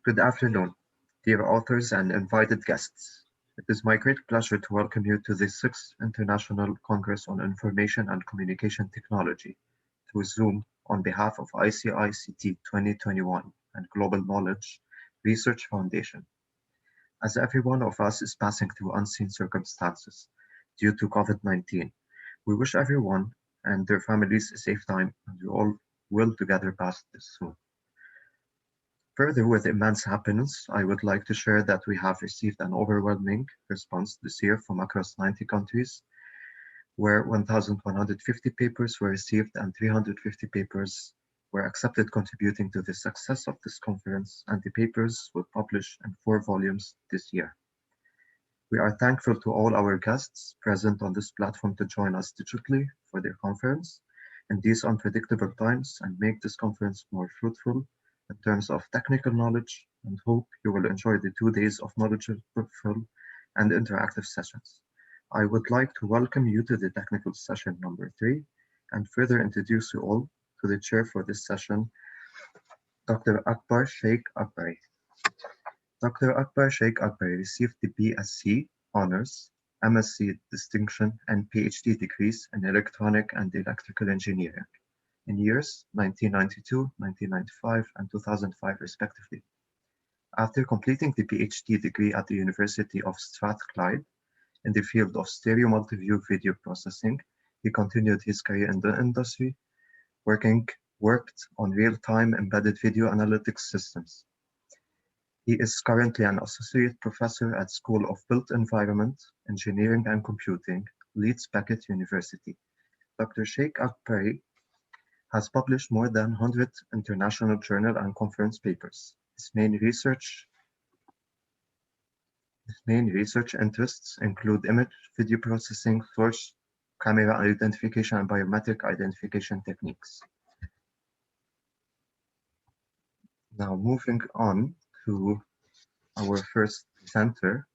Good afternoon, dear authors and invited guests. It is my great pleasure to welcome you to the 6th International Congress on Information and Communication Technology through Zoom on behalf of ICICT 2021 and Global Knowledge Research Foundation. As every one of us is passing through unseen circumstances due to COVID-19, we wish everyone and their families a safe time, and we all will together pass this soon. Further, with immense happiness, I would like to share that we have received an overwhelming response this year from across 90 countries, where 1,150 papers were received and 350 papers were accepted, contributing to the success of this conference, and the papers will publish in 4 volumes this year. We are thankful to all our guests present on this platform to join us digitally for their conference in these unpredictable times and make this conference more fruitful in terms of technical knowledge, and hope you will enjoy the 2 days of knowledgeable and interactive sessions. I would like to welcome you to the technical session number 3 and further introduce you all to the chair for this session, Dr. Akbar Sheikh Akbari. Dr. Akbar Sheikh Akbari received the BSc Honors, MSc Distinction, and PhD degrees in Electronic and Electrical Engineering in years 1992, 1995, and 2005 respectively. After completing the PhD degree at the University of Strathclyde in the field of stereo multi-view video processing, he continued his career in the industry, worked on real-time embedded video analytics systems. He is currently an associate professor at School of Built Environment, Engineering and Computing, Leeds Beckett University. Dr. Sheikh Akbari has published more than 100 international journal and conference papers. His main research interests include image video processing, source camera identification, and biometric identification techniques. Now moving on to our first presenter.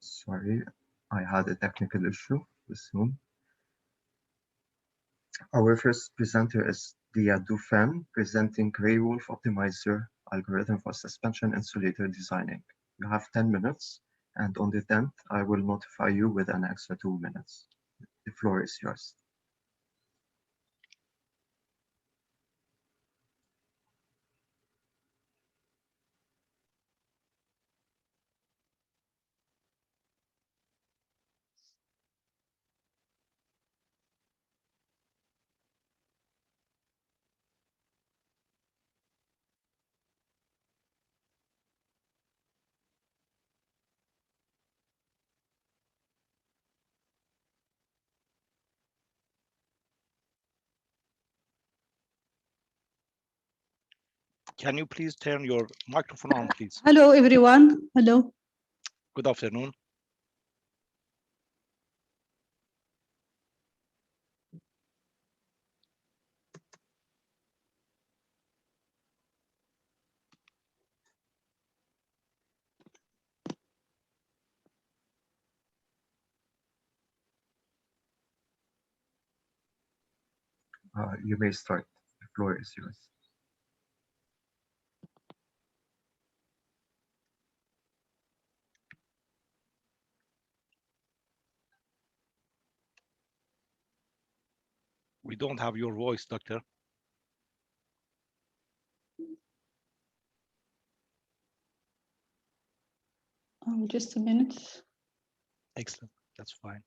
Sorry, I had a technical issue with Zoom. Our first presenter is Dia Dufresne, presenting Gray Wolf Optimizer algorithm for suspension insulator designing. You have 10 minutes, and on the 10th, I will notify you with an extra 2 minutes. The floor is yours. Can you please turn your microphone on, please? Hello, everyone. Hello. Good afternoon. You may start. The floor is yours. We don't have your voice, Doctor. Just a minute. Excellent. That's fine.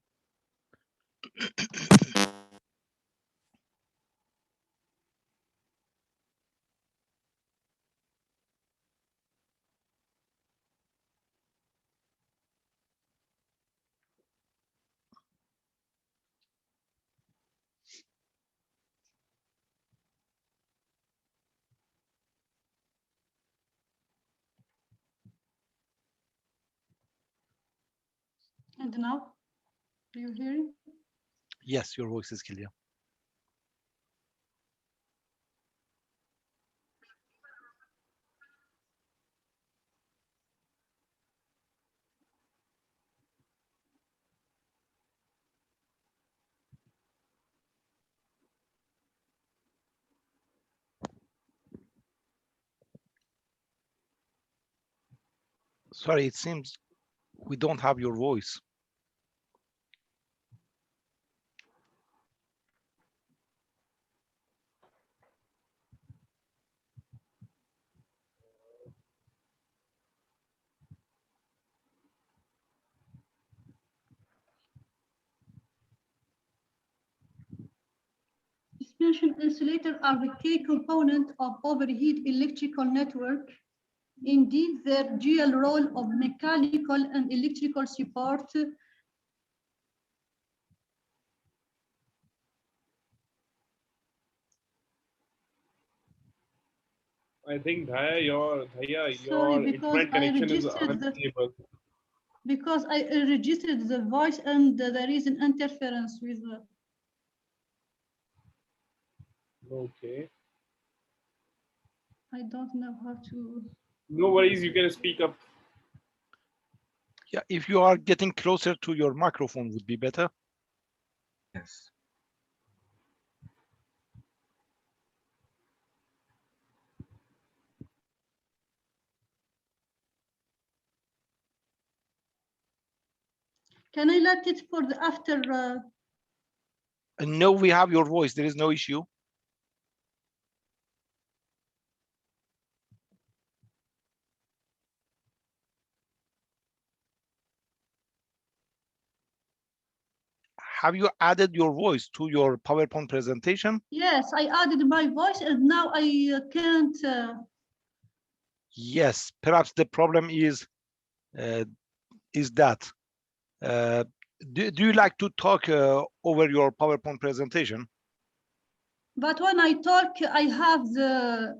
And now, do you hear it? Yes, your voice is clear. Sorry, it seems we don't have your voice. Suspension insulators are the key component of overhead electrical network. Indeed, their dual role of mechanical and electrical support I think Dhaya, your Sorry, because internet I connection is registered unstable. because I registered the voice and there is an interference with the. Okay. I don't know how to. No worries, you can speak up. Yeah, if you are getting closer to your microphone would be better. Yes. Can I let it for the after? No, we have your voice. There is no issue. Have you added your voice to your PowerPoint presentation? Yes, I added my voice and now I can't. Yes, perhaps the problem is that. Do you like to talk over your PowerPoint presentation? But when I talk, I have the.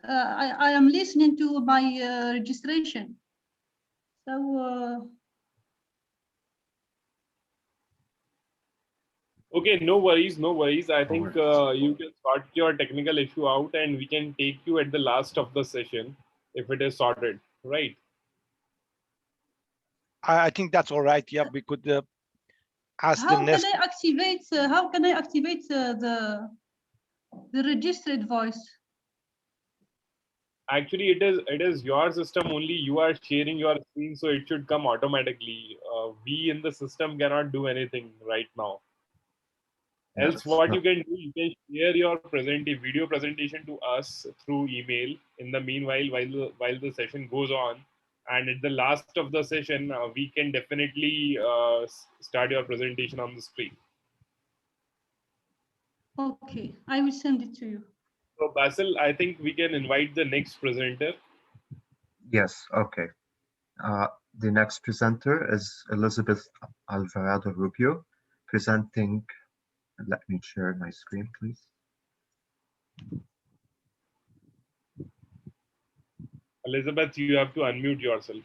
I am listening to my registration. So. Okay, no worries, no worries. I think worries. you can sort your technical issue out and we can take you at the last of the session if it is sorted, right? I think that's all right. Yeah, we could ask the How can next. I activate? How can I activate the registered voice? Actually, it is your system only. You are sharing your screen, so it should come automatically. We in the system cannot do anything right now. Yeah, Else, it's what not, you can do, you can share your video presentation to us through email. In the meanwhile, while the session goes on, and at the last of the session, we can definitely start your presentation on the screen. Okay, I will send it to you. So, Basil, I think we can invite the next presenter. yes, okay. The next presenter is Elizabeth Alvarado Rubio, presenting. Let me share my screen, please. Elizabeth, you have to unmute yourself.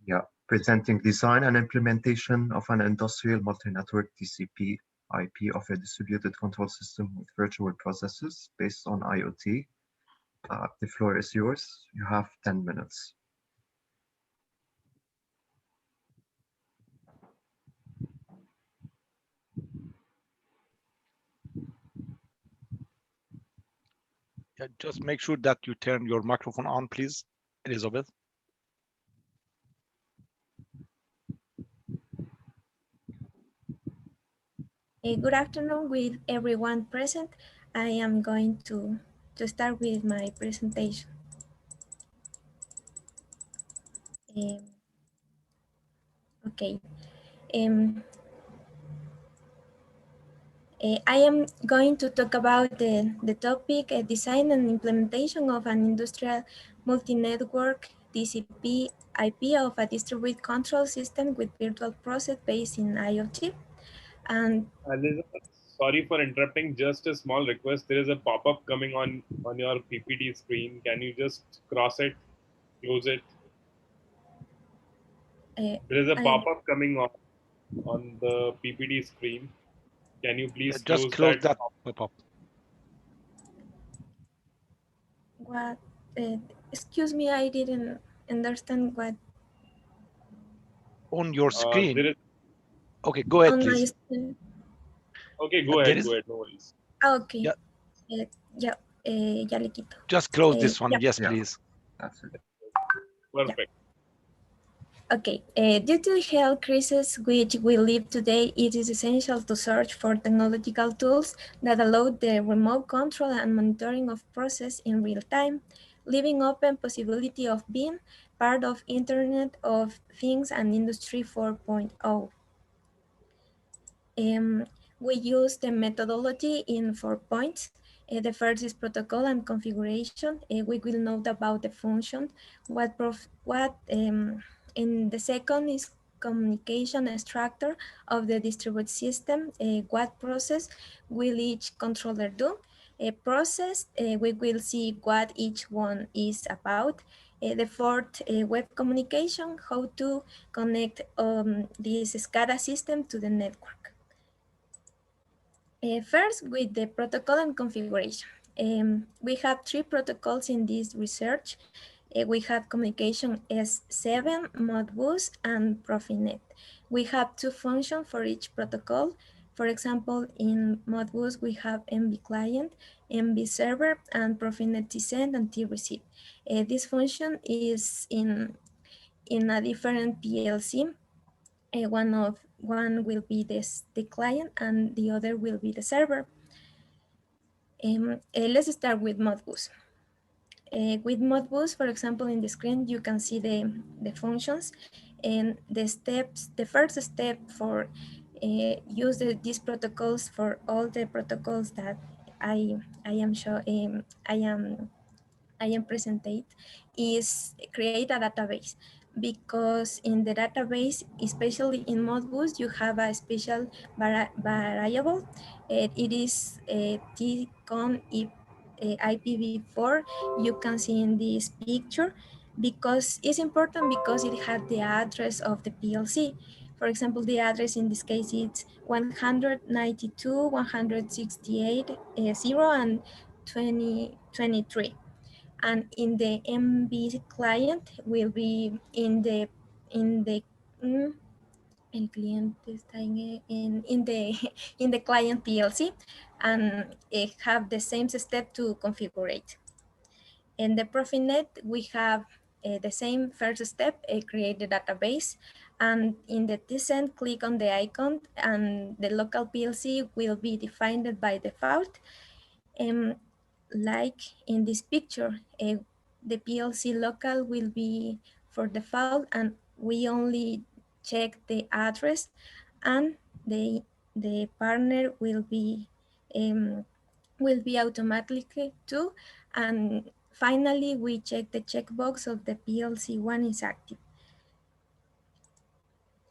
Yeah, presenting design and implementation of an industrial multi-network TCP IP of a distributed control system with virtual processes based on IoT. The floor is yours. You have 10 minutes. Yeah, just make sure that you turn your microphone on, please, Elizabeth. Good afternoon with everyone present. I am going to start with my presentation. Okay. I am going to talk about the topic design and implementation of an industrial multi-network TCP IP of a distributed control system with virtual process based in IoT. And Elizabeth, sorry for interrupting. Just a small request. There is a pop-up coming on your PPT screen. Can you just cross it, close it? There is a pop-up coming on the PPT screen. Can you Yeah, please just close close that? that pop-up. what? Excuse me, I didn't understand what. On your screen. There is. Okay, go ahead, On my please. screen. Okay, There go ahead. is. Go ahead. No worries. Okay. Yeah. Ya, ya le quito. Just close this one. Yeah. Yes, Yeah. please. That's it. Perfect. Okay, due to health crisis which we live today, it is essential to search for technological tools that allow the remote control and monitoring of process in real time, leaving open possibility of being part of Internet of Things and Industry 4.0. We use the methodology in 4 points. The first is protocol and configuration. We will note about the function. And the second is communication structure of the distributed system. What process will each controller do? A process, we will see what each one is about. The fourth, web communication, how to connect this SCADA system to the network. First, with the protocol and configuration. We have 3 protocols in this research. We have communication S7, Modbus, and Profinet. We have 2 functions for each protocol. For example, in Modbus, we have MB client, MB server, and Profinet T-send and T-receive. This function is in a different PLC. One will be the client and the other will be the server. Let's start with Modbus. With Modbus, for example, in the screen, you can see the functions and the steps. The first step for use these protocols for all the protocols that I am presented is create a database, because in the database, especially in Modbus, you have a special variable. It is TCON IPv4. You can see in this picture, because it's important because it has the address of the PLC. For example, the address in this case is 192.168.0 and 2023. And in the MB client will be in the el cliente está in the client PLC, and it have the same step to configure it. In the Profinet, we have the same first step, create the database, and in the T-send, click on the icon, and the local PLC will be defined by default. Like in this picture, the PLC local will be for default, and we only check the address, and the partner will be automatically too. And finally, we check the checkbox of the PLC one is active.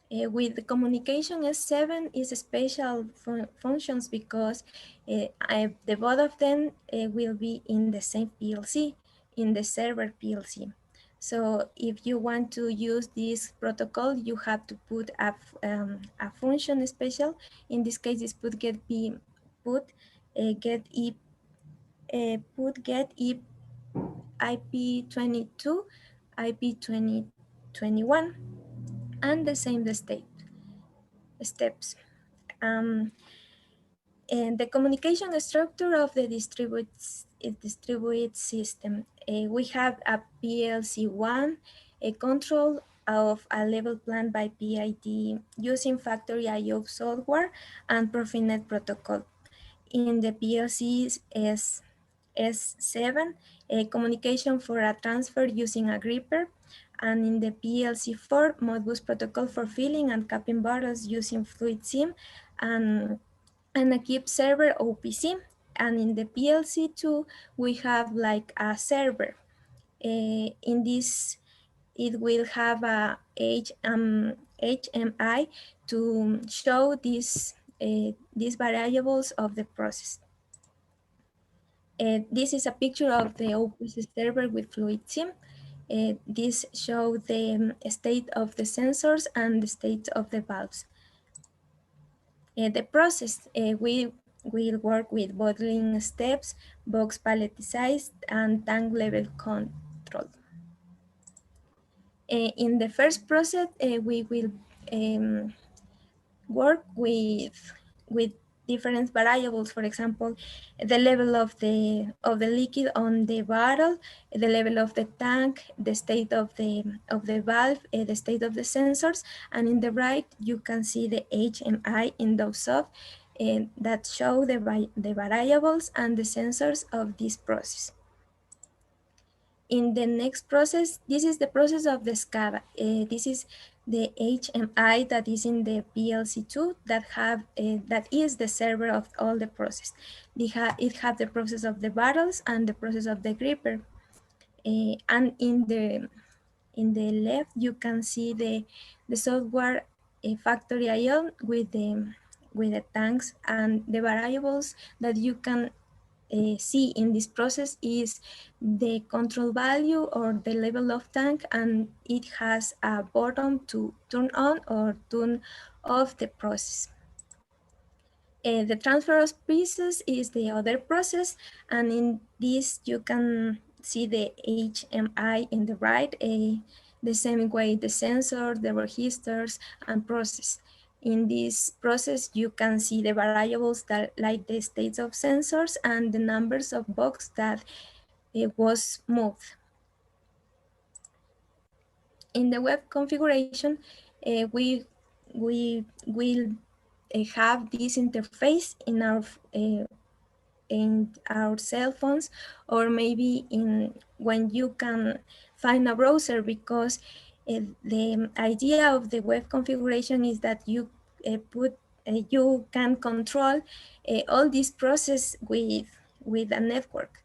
With the communication S7 is special functions because the both of them will be in the same PLC, in the server PLC. So if you want to use this protocol, you have to put a function special. In this case, is put get IP22, IP2021, and the same steps. And the communication structure of the distributed system. We have a PLC1, a control of a level plan by PID using factory IO software and Profinet protocol. In the PLCs S7, a communication for a transfer using a gripper, and in the PLC4, Modbus protocol for filling and capping bottles using fluid sim, and a keep server OPC. And in the PLC2, we have like a server. In this, it will have a HMI to show these variables of the process. This is a picture of the OPC server with fluid sim. This shows the state of the sensors and the state of the valves. The process, we will work with bottling steps, box palletized, and tank level control. In the first process, we will work with different variables. For example, the level of the liquid on the bottle, the level of the tank, the state of the valve, the state of the sensors, and in the right you can see the HMI in those sub that show the variables and the sensors of this process. In the next process, this is the process of the SCADA. This is the HMI that is in the PLC2 that is the server of all the process. It has the process of the barrels and the process of the gripper. And in the left, you can see the software factory IO with the tanks, and the variables that you can see in this process is the control value or the level of tank, and it has a button to turn on or turn off the process. The transfer of pieces is the other process, and in this you can see the HMI in the right, the same way the sensor, the registers, and process. In this process, you can see the variables that like the states of sensors and the numbers of bugs that was moved. In the web configuration, we will have this interface in our cell phones, or maybe when you can find a browser, because the idea of the web configuration is that you you can control all this process with a network.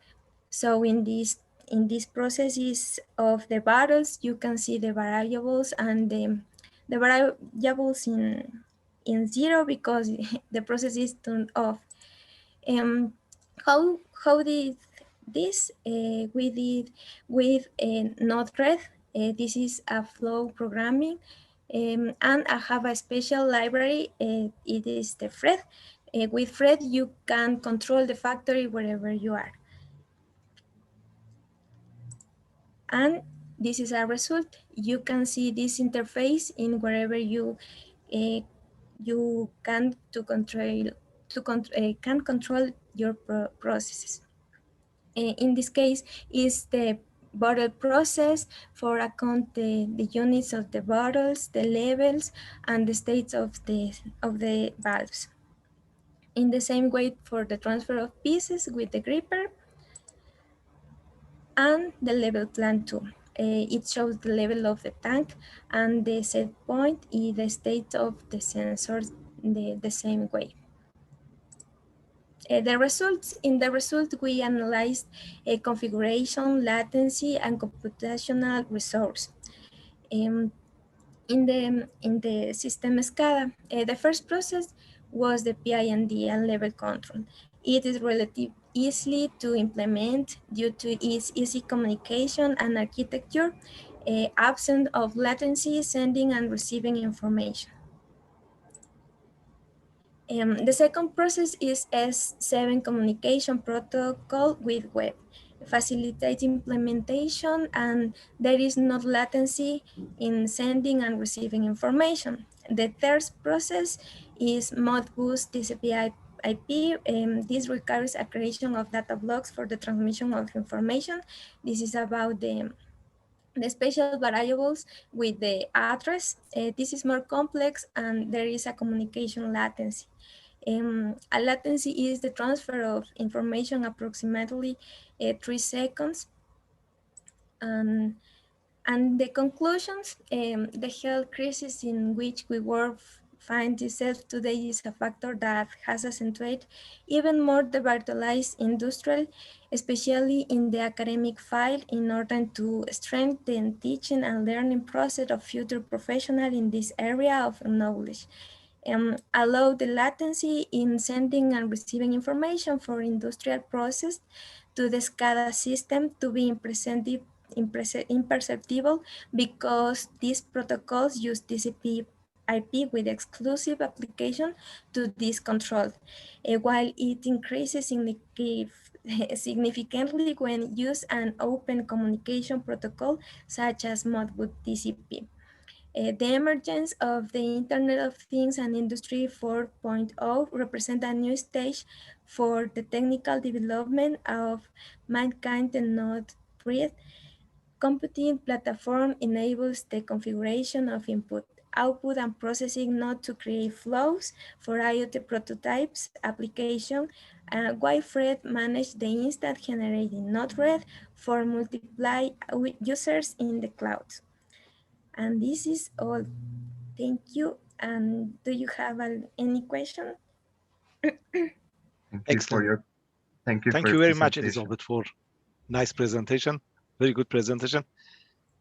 So in this processes of the barrels, you can see the variables, and the variables in zero because the process is turned off. How did this? We did with Node-RED. This is a flow programming, and I have a special library. It is the Fred. With Fred, you can control the factory wherever you are. And this is a result. You can see this interface in wherever you can control your processes. In this case, is the bottle process for account the units of the bottles, the levels, and the states of the valves. In the same way for the transfer of pieces with the gripper, and the level plan too. It shows the level of the tank, and the set point is the state of the sensors the same way. In the result, we analyzed configuration, latency, and computational resource. In the system SCADA, the first process was the PID and level control. It is relatively easy to implement due to its easy communication and architecture, absent of latency, sending and receiving information. The second process is S7 communication protocol with web, facilitate implementation, and there is no latency in sending and receiving information. The third process is Modbus TCP IP. This requires a creation of data blocks for the transmission of information. This is about the special variables with the address. This is more complex, and there is a communication latency. A latency is the transfer of information approximately 3 seconds. And the conclusions, the health crisis in which we work find itself today is a factor that has accentuated even more the virtualized industrial, especially in the academic field, in order to strengthen teaching and learning process of future professionals in this area of knowledge. Allow the latency in sending and receiving information for industrial process to the SCADA system to be imperceptible, because these protocols use TCP IP with exclusive application to this control, while it increases significantly when use an open communication protocol such as Modbus TCP. The emergence of the Internet of Things and Industry 4.0 represent a new stage for the technical development of mankind and not breed. Computing platform enables the configuration of input, output, and processing not to create flows for IoT prototypes application, and Wi-Fi manage the instant generating Node-RED for multiply users in the cloud. And this is all. Thank you. And do you have any question? Excellent. Thank you for Thank your you very much, presentation. Elizabeth, for nice presentation. Very good presentation.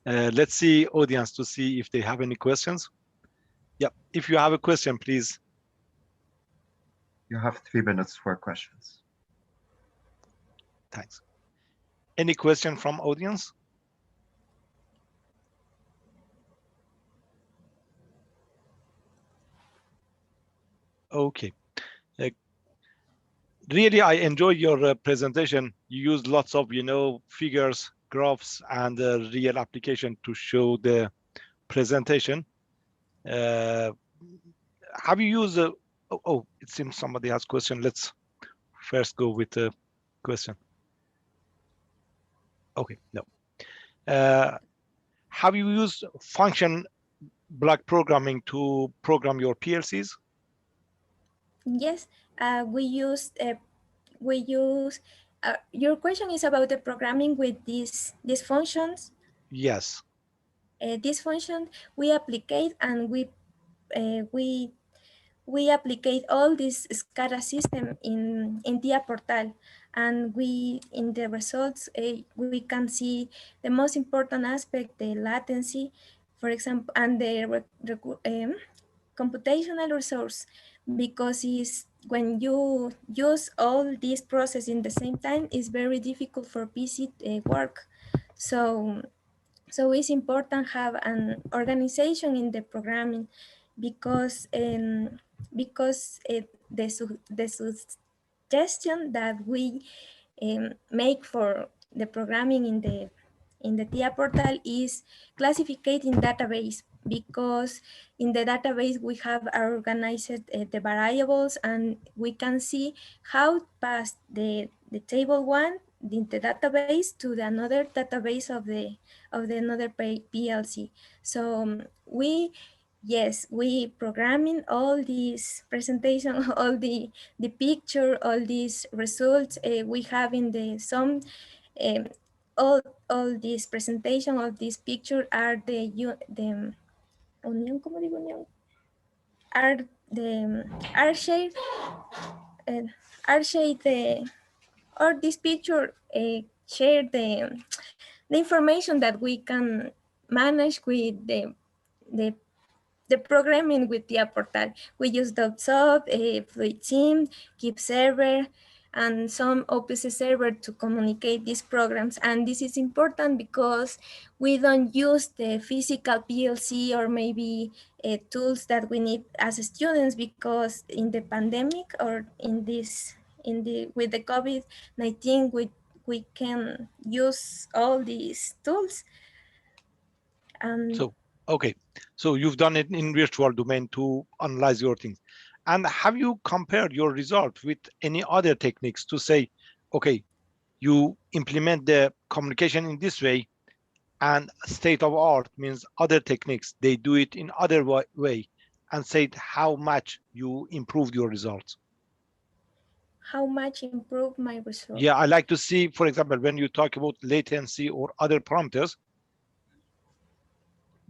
Let's see audience to see if they have any questions. Yeah, if you have a question, please. You have 3 minutes for questions. Thanks. Any question from audience? Okay. Really, I enjoyed your presentation. You used lots of, figures, graphs, and real application to show the presentation. Have you used oh, it seems somebody has question. Let's first go with the question. Okay, no. Have you used function block programming to program your PLCs? Yes, we use your question is about the programming with these functions. Yes. This function we applicate and we applicate all this SCADA system in TIA portal, and we in the results we can see the most important aspect, the latency, for example, and the computational resource, because is when you use all these processes in the same time, it's very difficult for PC work. So it's important have an organization in the programming, because the suggestion that we make for the programming in the TIA portal is classificating database, because in the database we have organized the variables, and we can see how pass the table one in the database to the another database of the another PLC. So we programming all these presentation, all the picture, all these results we have in the some um, all these presentation of this picture are the union, ¿cómo digo union? Are the are shared the or this picture share the information that we can manage with the the programming with the portal. We use .sub, Fluid Sim, Keep Server, and some OPC server to communicate these programs. And this is important because we don't use the physical PLC or maybe tools that we need as students, because in the pandemic or in this with the COVID-19 we can use all these tools. So okay, so you've done it in virtual domain to analyze your things. And have you compared your result with any other techniques to say, okay, you implement the communication in this way, and state of art means other techniques, they do it in other way, and said how much you improved your results? How much improve my results? Yeah, I like to see, for example, when you talk about latency or other parameters,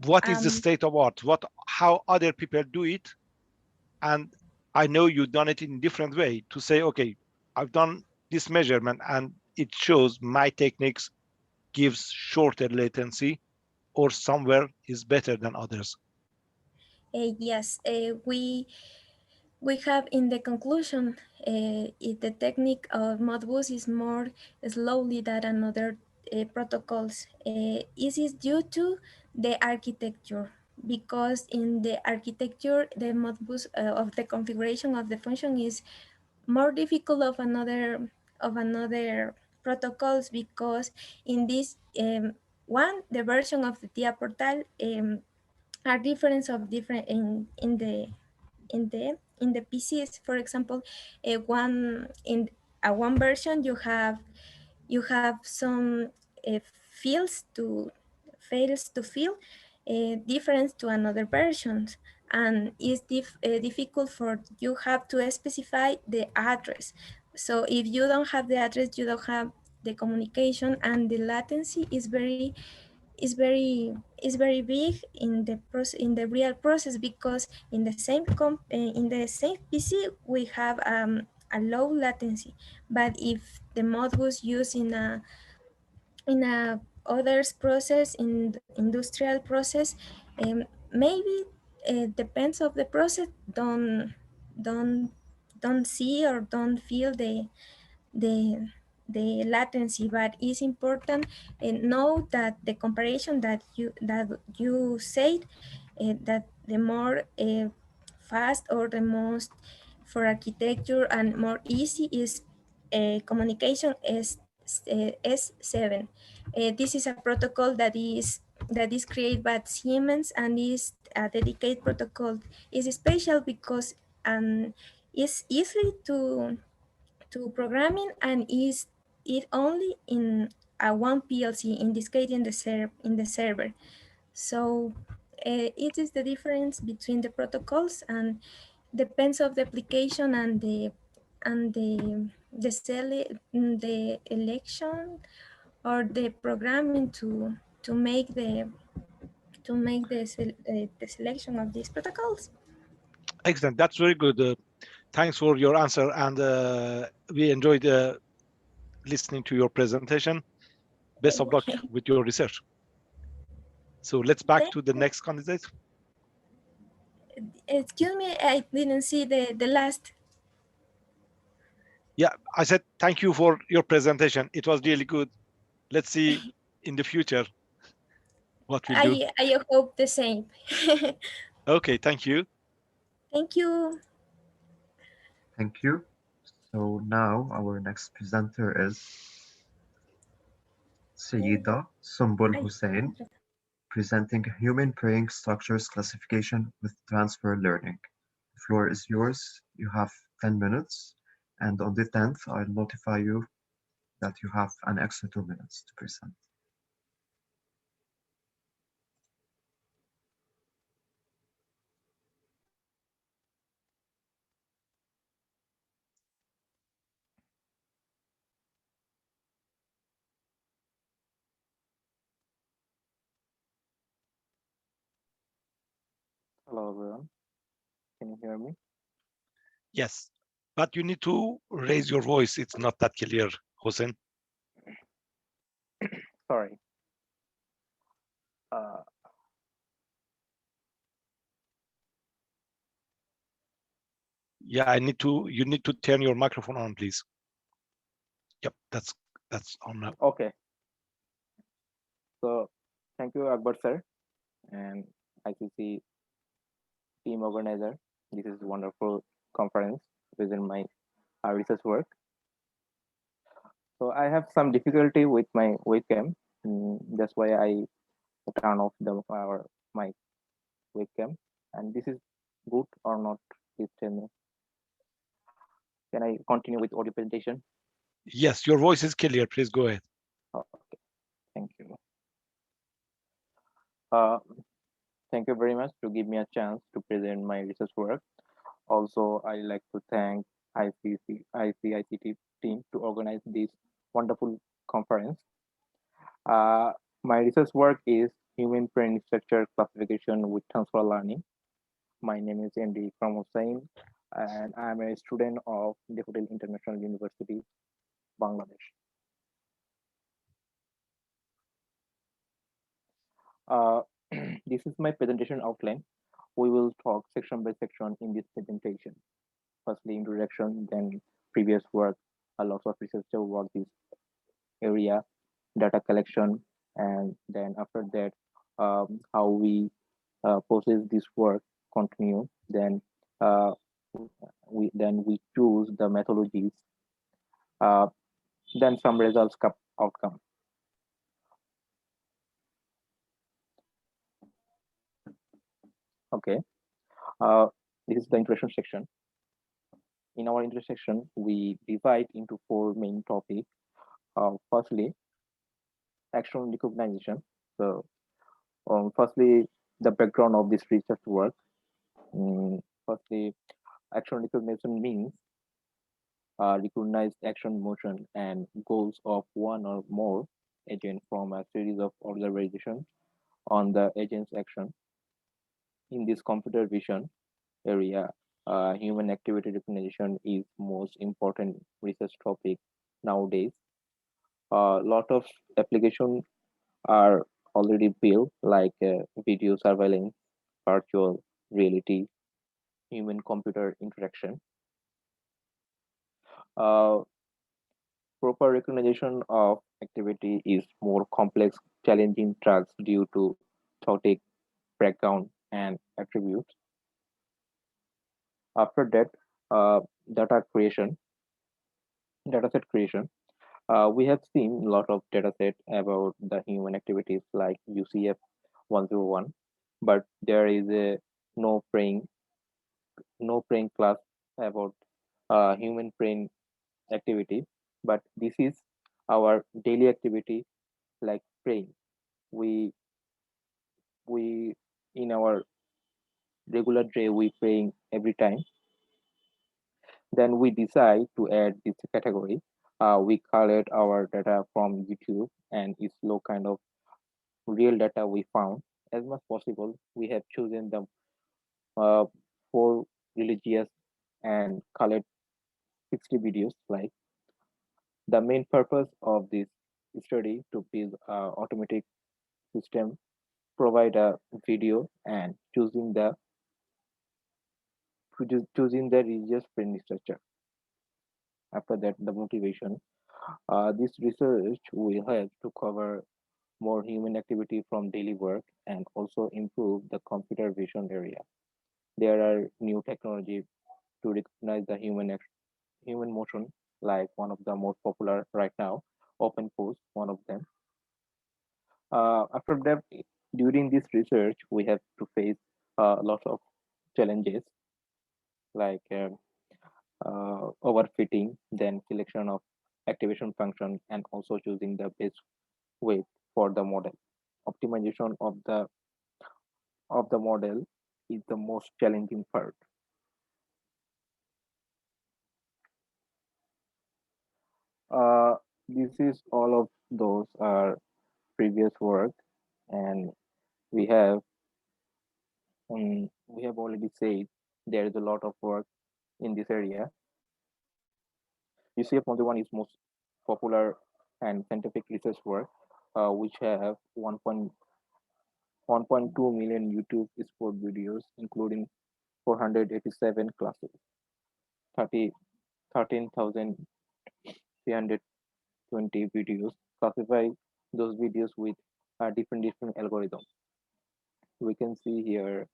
what is the state of art? How other people do it? And I know you've done it in different way to say, okay, I've done this measurement and it shows my techniques gives shorter latency, or somewhere is better than others. Yes, we have in the conclusion, the technique of Modbus is more slowly than another protocols. This is due to the architecture, because in the architecture, the Modbus of the configuration of the function is more difficult of another protocols, because in this one, the version of the TIA portal, are different of different in the PCs. For example, one in one version you have some fields to fails to fill different to another versions, and it's difficult for you have to specify the address. So if you don't have the address, you don't have the communication, and the latency is very big in the process, in the real process, because in the same in the same PC we have a low latency, but if the mode was used in a others process, in the industrial process, maybe depends of the process, don't don't see or don't feel the the latency. But it's important and know that the comparison that you said, that the more fast or the most for architecture and more easy is communication is S7. This is a protocol that is created by Siemens, and is a dedicated protocol. Is special because it's easy to programming, and is it only in a one PLC, in this case in the server. So it is the difference between the protocols, and depends of the application and the election or the programming to make the selection of these protocols. Excellent. That's very good. Thanks for your answer, and we enjoyed listening to your presentation. Best of luck with your research. So let's back to the next candidate. Excuse me, I didn't see the last. Yeah, I said thank you for your presentation. It was really good. Let's see in the future what we'll do. I hope the same. Okay, thank you. Thank you. Thank you. So now our next presenter is Sayyida Sumbul Hussain, presenting human brain structures classification with transfer learning. The floor is yours. You have 10 minutes, and on the 10th, I'll notify you that you have an extra 2 minutes to present. Hello everyone, can you hear me? Yes, but you need to raise your voice. It's not that clear, Hossein. Sorry. Yeah, you need to turn your microphone on, please. Yep, that's on now. Okay. So thank you, Akbar sir, and ICC team organizer. This is a wonderful conference within my research work. So I have some difficulty with my webcam. That's why I turn off my webcam. And this is good or not? Please tell me. Can I continue with audio presentation? Yes, your voice is clear. Please go ahead. Okay, thank you. Thank you very much to give me a chance to present my research work. Also, I like to thank ICICT team to organize this wonderful conference. My research work is human brain structure classification with transfer learning. My name is MD Ikram Hussain, and I'm a student of Daffodil International University, Bangladesh. This is my presentation outline. We will talk section by section in this presentation. Firstly, introduction, then previous work, a lot of researcher work this area, data collection, and then after that, how we process this work, continue. Then we choose the methodologies. Then some results outcome. Okay, this is the introduction section. In our introduction, we divide into four main topics. Firstly, action recognition. So, firstly, the background of this research work. Firstly, action recognition means recognized action, motion, and goals of one or more agent from a series of observations on the agent's action. In this computer vision area, human activity recognition is most important research topic nowadays. A lot of applications are already built, like video surveillance, virtual reality, human computer interaction. Uh, Proper recognition of activity is more complex, challenging tasks due to chaotic background and attributes. After that, uh, data creation, dataset creation. We have seen a lot of dataset about the human activities like UCF 101, but there is a no praying no praying class about human brain activity. But this is our daily activity like praying. We we in our regular day we praying every time. Then we decide to add this category. We collect our data from YouTube and it's low kind of real data we found. As much possible, we have chosen the uh, four religious and collect 60 videos. Like the main purpose of this study to build a automatic system, provide a video and choosing the religious friendly structure. After that, the motivation. This research will help to cover more human activity from daily work and also improve the computer vision area. There are new technology to recognize the human motion, like one of the most popular right now, open pose, one of them. After that, during this research, we have to face a lot of challenges like overfitting, then selection of activation function, and also choosing the best way for the model. Optimization of the model is the most challenging part. Uh, this is all of those are previous work, and we have we have already said there is a lot of work in this area. UCF 101 is most popular and scientific research work, which have 1.2 million YouTube sport videos, including 487 classes, 30, 13,320 videos. Classify those videos with different algorithms. We can see here.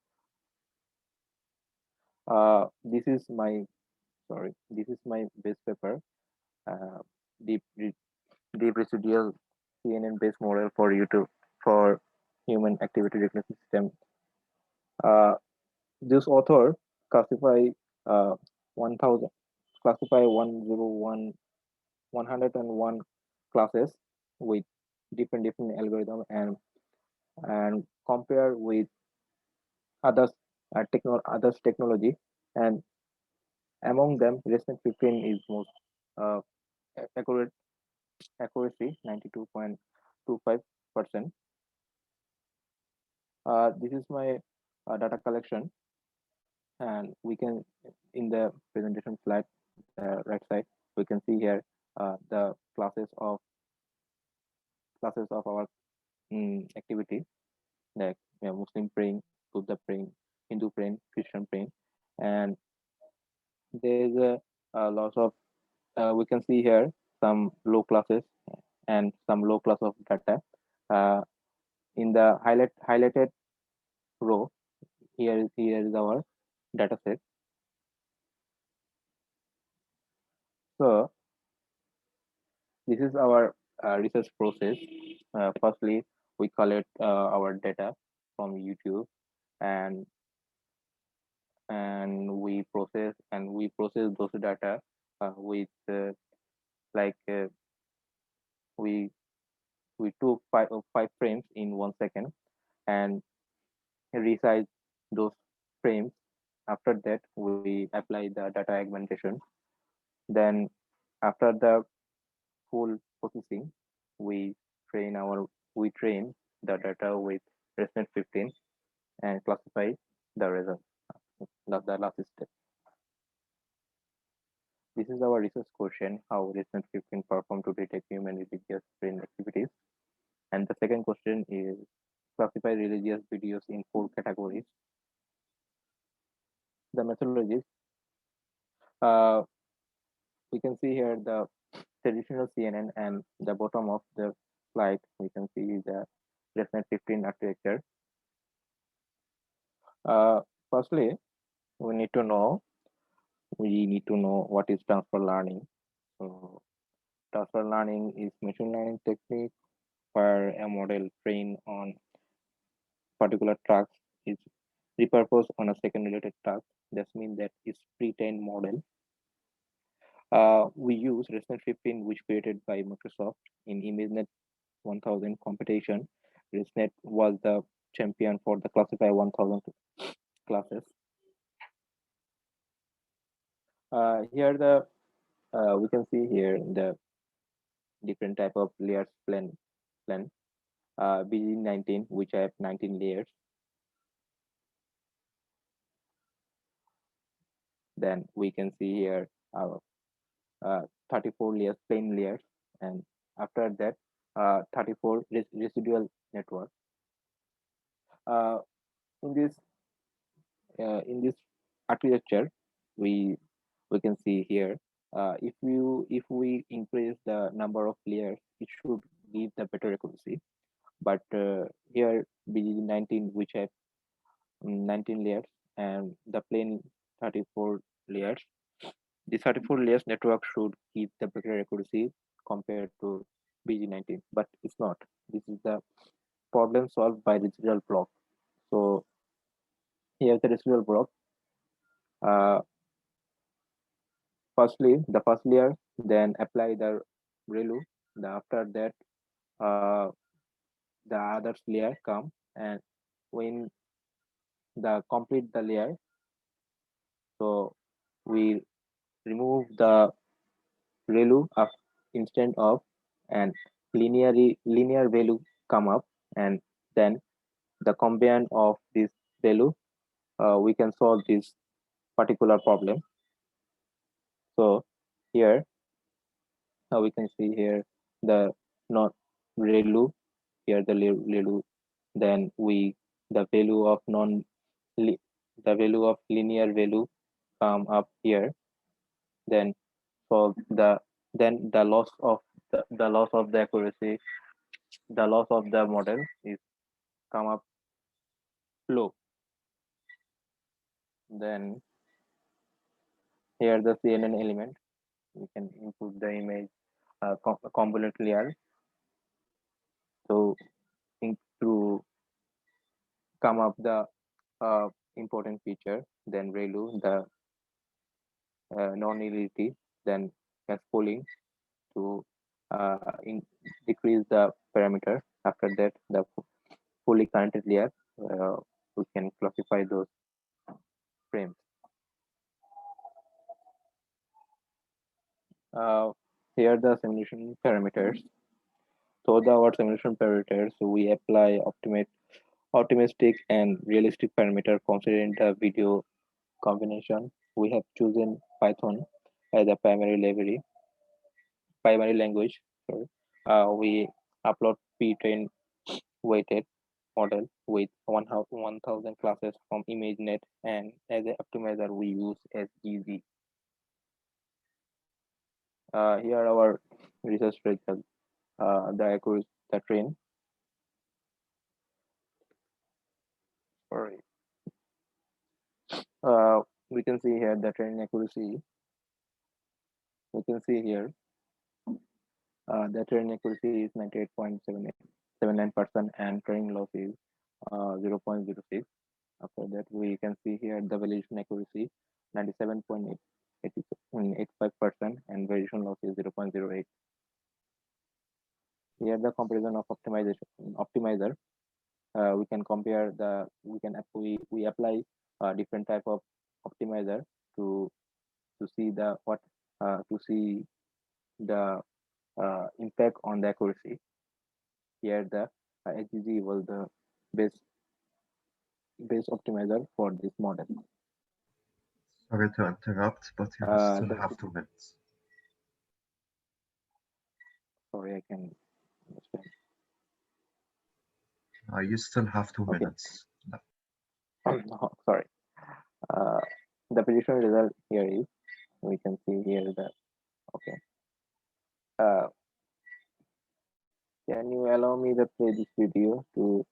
This is my This is my base paper. Uh, deep deep residual CNN based model for YouTube for human activity recognition system. Uh, this author classify uh, 1000 classify 101 classes with different algorithm and compare with others others technology, and among them recent 15 is most uh, accurate accuracy 92.25%. This is my data collection, and we can in the presentation slide the right side we can see here the classes of our activity, like Muslim praying, Buddha praying, Hindu praying, Christian praying, and there is a lot of we can see here some low classes and some low class of data. Uh, in the highlighted row, here is our data set. So this is our research process. Firstly, we collect our data from YouTube, and and we process those data with like we we took five frames in 1 second and resize those frames. After that, we apply the data augmentation. Then, after the full processing, we train the data with ResNet 15 and classify the result. That's the last step. This is our research question: how ResNet 15 perform to detect human religious brain activities. And the second question is classify religious videos in 4 categories. The methodologies. Uh, we can see here the traditional CNN, and the bottom of the slide we can see the ResNet 15 architecture. Uh, Firstly, we need to know what is transfer learning. So transfer learning is machine learning technique where a model trained on particular task is repurposed on a second related task. That means that it's pre-trained model. We use ResNet 15, which created by Microsoft in ImageNet 1000 competition. ResNet was the champion for the Classify 1000 classes. Here we can see here the different type of layers plan. BG19, which have 19 layers. Then we can see here our 34 layers, plain layers, and after that 34 residual network. Uh, in this architecture, we can see here if we increase the number of layers, it should give the better accuracy. But here BG19, which have 19 layers, and the plain 34 layers, the 34 layers network should give the better accuracy compared to BG19, but it's not. This is the problem solved by residual block. So here the residual block. Uh, Firstly, the first layer, then apply the ReLU. After that, uh, the other layer come, and when the complete the layer, so we remove the ReLU of instead of, and linear value come up, and then the combine of this value, we can solve this particular problem. So here we can see here the not ReLU, here the ReLU, then the value of the value of linear value come up here, then solve the loss of the loss of the accuracy, the loss of the model is come up low. Then here the CNN element, we can input the image component layer to to come up the important feature, then ReLU, the non-nility, then as pooling to decrease the parameter. After that, the fully connected layer, we can classify those frames. Here the simulation parameters. So our simulation parameters, we apply optimistic and realistic parameter considering the video combination. We have chosen Python as a primary language. Sorry. We upload pre-trained weighted model with 1000 classes from ImageNet, and as an optimizer we use SGZ. Here our research result, the accuracy, the train. Sorry. We can see here the training accuracy. We can see here the training accuracy is 98.79%, and training loss is 0.06. After that, we can see here the validation accuracy 97.85% and variation loss is 0.08. Here the comparison of optimizer. We can compare we apply different type of optimizer to see the impact on the accuracy. Here the HGG was the best optimizer for this model. Sorry to interrupt, but you still have 2 minutes. Sorry, I can understand. You still have 2 minutes left. Oh, sorry. The prediction result here is, we can see here that, okay. Can you allow me to play this video to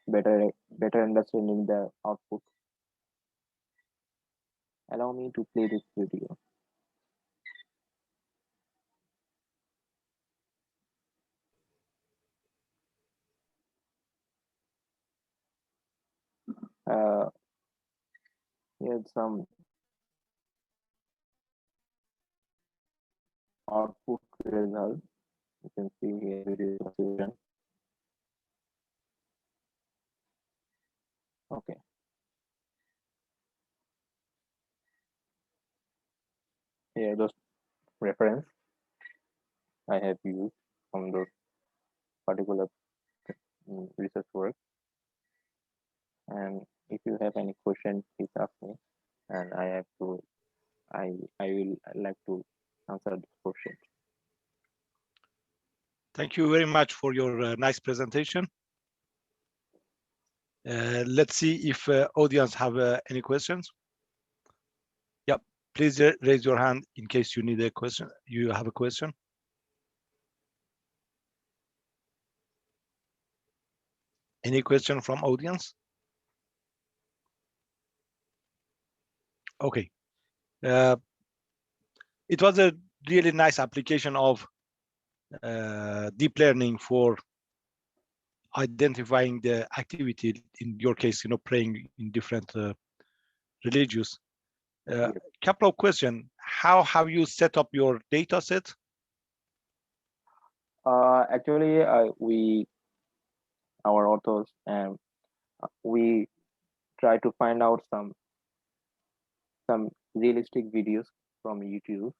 better understanding the output? Allow me to play this video. Here's some output result. You can see here video confusion. Okay. Here those reference I have used from those particular research work. And if you have any question, please ask me, and I will like to answer this question. Thank you very much for your nice presentation. Let's see if audience have any questions. Yep, please raise your hand in case you need a question. You have a question. Any question from audience? Okay. It was a really nice application of deep learning for identifying the activity, in your case, praying in different religions. Couple of questions. How have you set up your data set? Actually, our authors, and we try to find out some realistic videos from YouTube.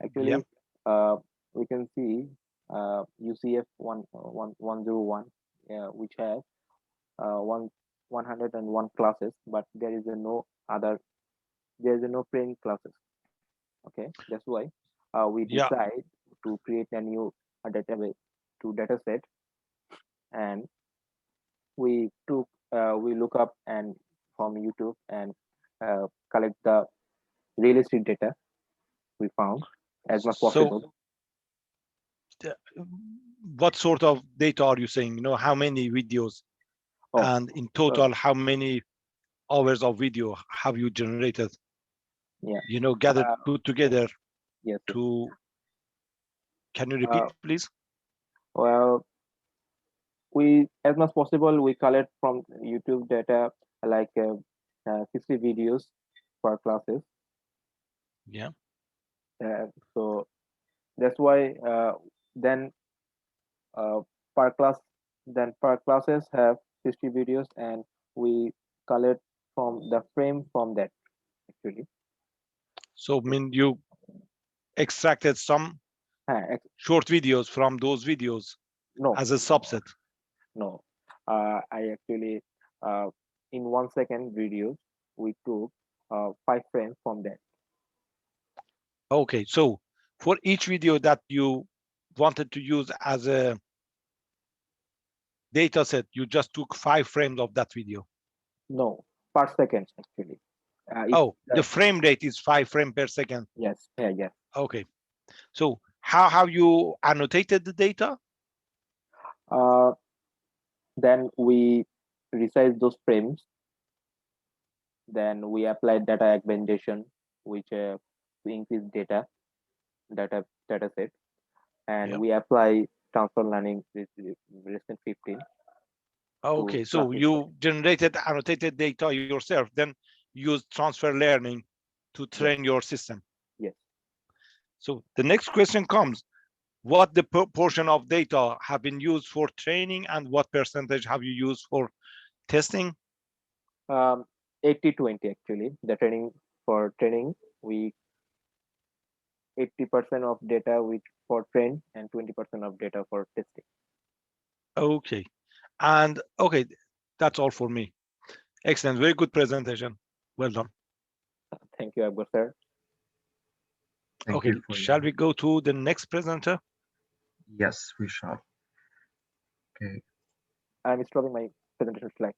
Actually, we can see UCF 101, which has 101 classes, but there is no praying classes. Okay, that's why we decide to create a new data set, and we look up and from YouTube and collect the realistic data we found as much possible. So, what sort of data are you saying? How many videos, and in total, how many hours of video have you generated? Yeah. Gathered, put together. Yes. Can you repeat, please? Well, we, as much possible, we collect from YouTube data like 60 videos per classes. Yeah. So that's why then per classes have 60 videos, and we collect from the frame from that actually. So you extracted some short videos from those videos as a subset? No, I actually in 1 second videos we took 5 frames from that. Okay, so for each video that you wanted to use as a data set, you just took 5 frames of that video? No, per second actually. The frame rate is 5 frames per second. Yes. Yeah. Okay. So how have you annotated the data? Then we resize those frames. Then we apply data augmentation, which we increase data set, and we apply transfer learning version 15. Okay, so you generated annotated data yourself, then use transfer learning to train your system. Yes. So the next question comes, what the portion of data have been used for training and what percentage have you used for testing? 80-20 actually. The training, we 80% of data for train and 20% of data for testing. Okay, and okay, that's all for me. Excellent, very good presentation. Well done. Thank you, Akbar sir. Thank Okay, you for shall your... we go to the next presenter? Yes, we shall. Okay. I'm stopping my presentation slide.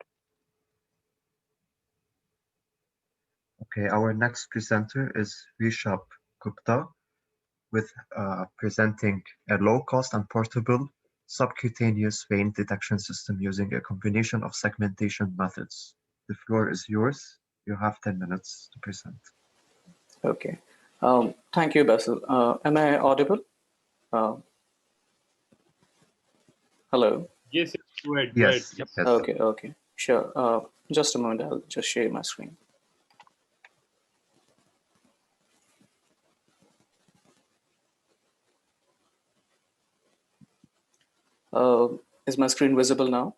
Okay, our next presenter is Rishabh Gupta with presenting a low-cost and portable subcutaneous vein detection system using a combination of segmentation methods. The floor is yours. You have 10 minutes to present. Okay. Thank you, Basil. Am I audible? Hello? Yes, yes, go ahead. Yes, Yep. yes. Okay, sure. Just a moment, I'll just share my screen. Is my screen visible now?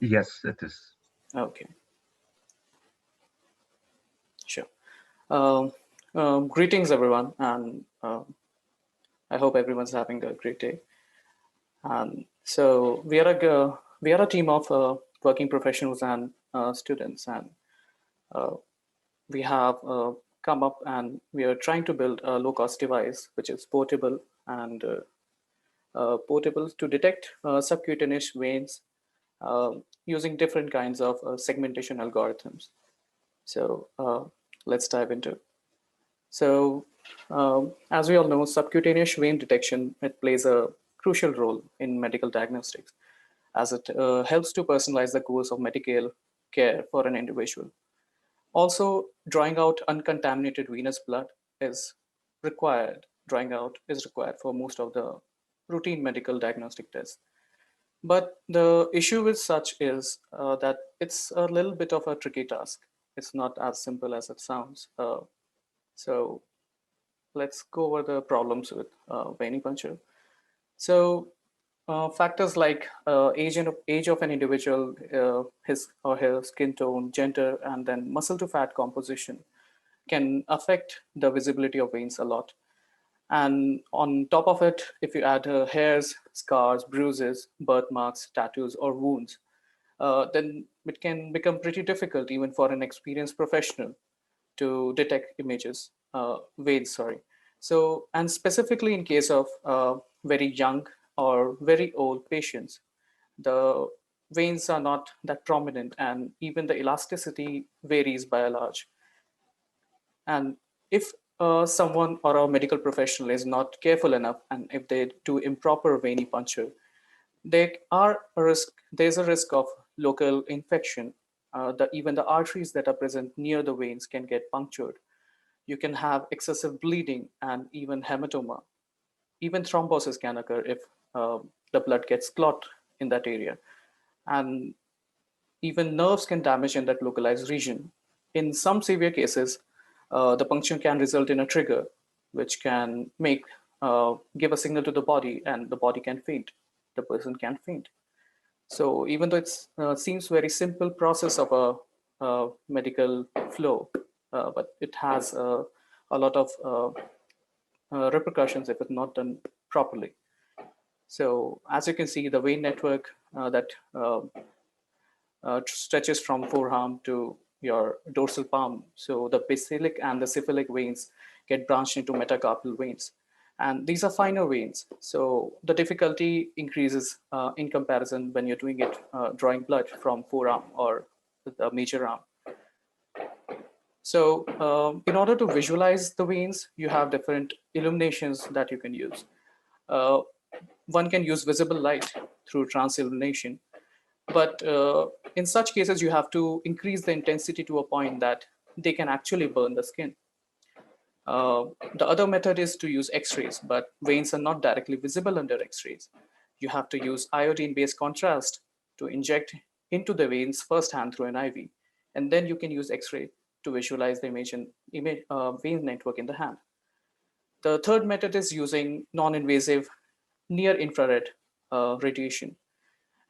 Yes, it is. Okay. Sure. Greetings, everyone, and I hope everyone's having a great day. So we are a team of working professionals and students, and we have come up and we are trying to build a low-cost device which is portable and portable to detect subcutaneous veins using different kinds of segmentation algorithms. So let's dive into it. So as we all know, subcutaneous vein detection, it plays a crucial role in medical diagnostics as it helps to personalize the course of medical care for an individual. Also, drawing out uncontaminated venous blood is required. Drawing out is required for most of the routine medical diagnostic tests. But the issue with such is that it's a little bit of a tricky task. It's not as simple as it sounds. So let's go over the problems with venipuncture. So factors like age of an individual, his or her skin tone, gender, and then muscle to fat composition can affect the visibility of veins a lot. And on top of it, if you add hairs, scars, bruises, birthmarks, tattoos, or wounds, then it can become pretty difficult even for an experienced professional to detect veins, sorry. So, and specifically in case of very young or very old patients, the veins are not that prominent and even the elasticity varies by a large. And if someone or a medical professional is not careful enough, and if they do improper venipuncture, there's a risk of local infection. Even the arteries that are present near the veins can get punctured. You can have excessive bleeding and even hematoma. Even thrombosis can occur if the blood gets clot in that area. And even nerves can damage in that localized region. In some severe cases, the puncture can result in a trigger, which can give a signal to the body, and the body can faint. The person can faint. So even though it seems very simple process of a medical flow, but it has a lot of repercussions if it's not done properly. So as you can see, the vein network that stretches from forearm to your dorsal palm. So the basilic and the cephalic veins get branched into metacarpal veins. And these are finer veins. So the difficulty increases in comparison when you're doing it, drawing blood from forearm or the major arm. So in order to visualize the veins, you have different illuminations that you can use. One can use visible light through transillumination. But in such cases, you have to increase the intensity to a point that they can actually burn the skin. The other method is to use X-rays, but veins are not directly visible under X-rays. you have to use iodine-based contrast to inject into the veins firsthand through an IV. And then you can use X-ray to visualize the vein network in the hand. The third method is using non-invasive near-infrared radiation.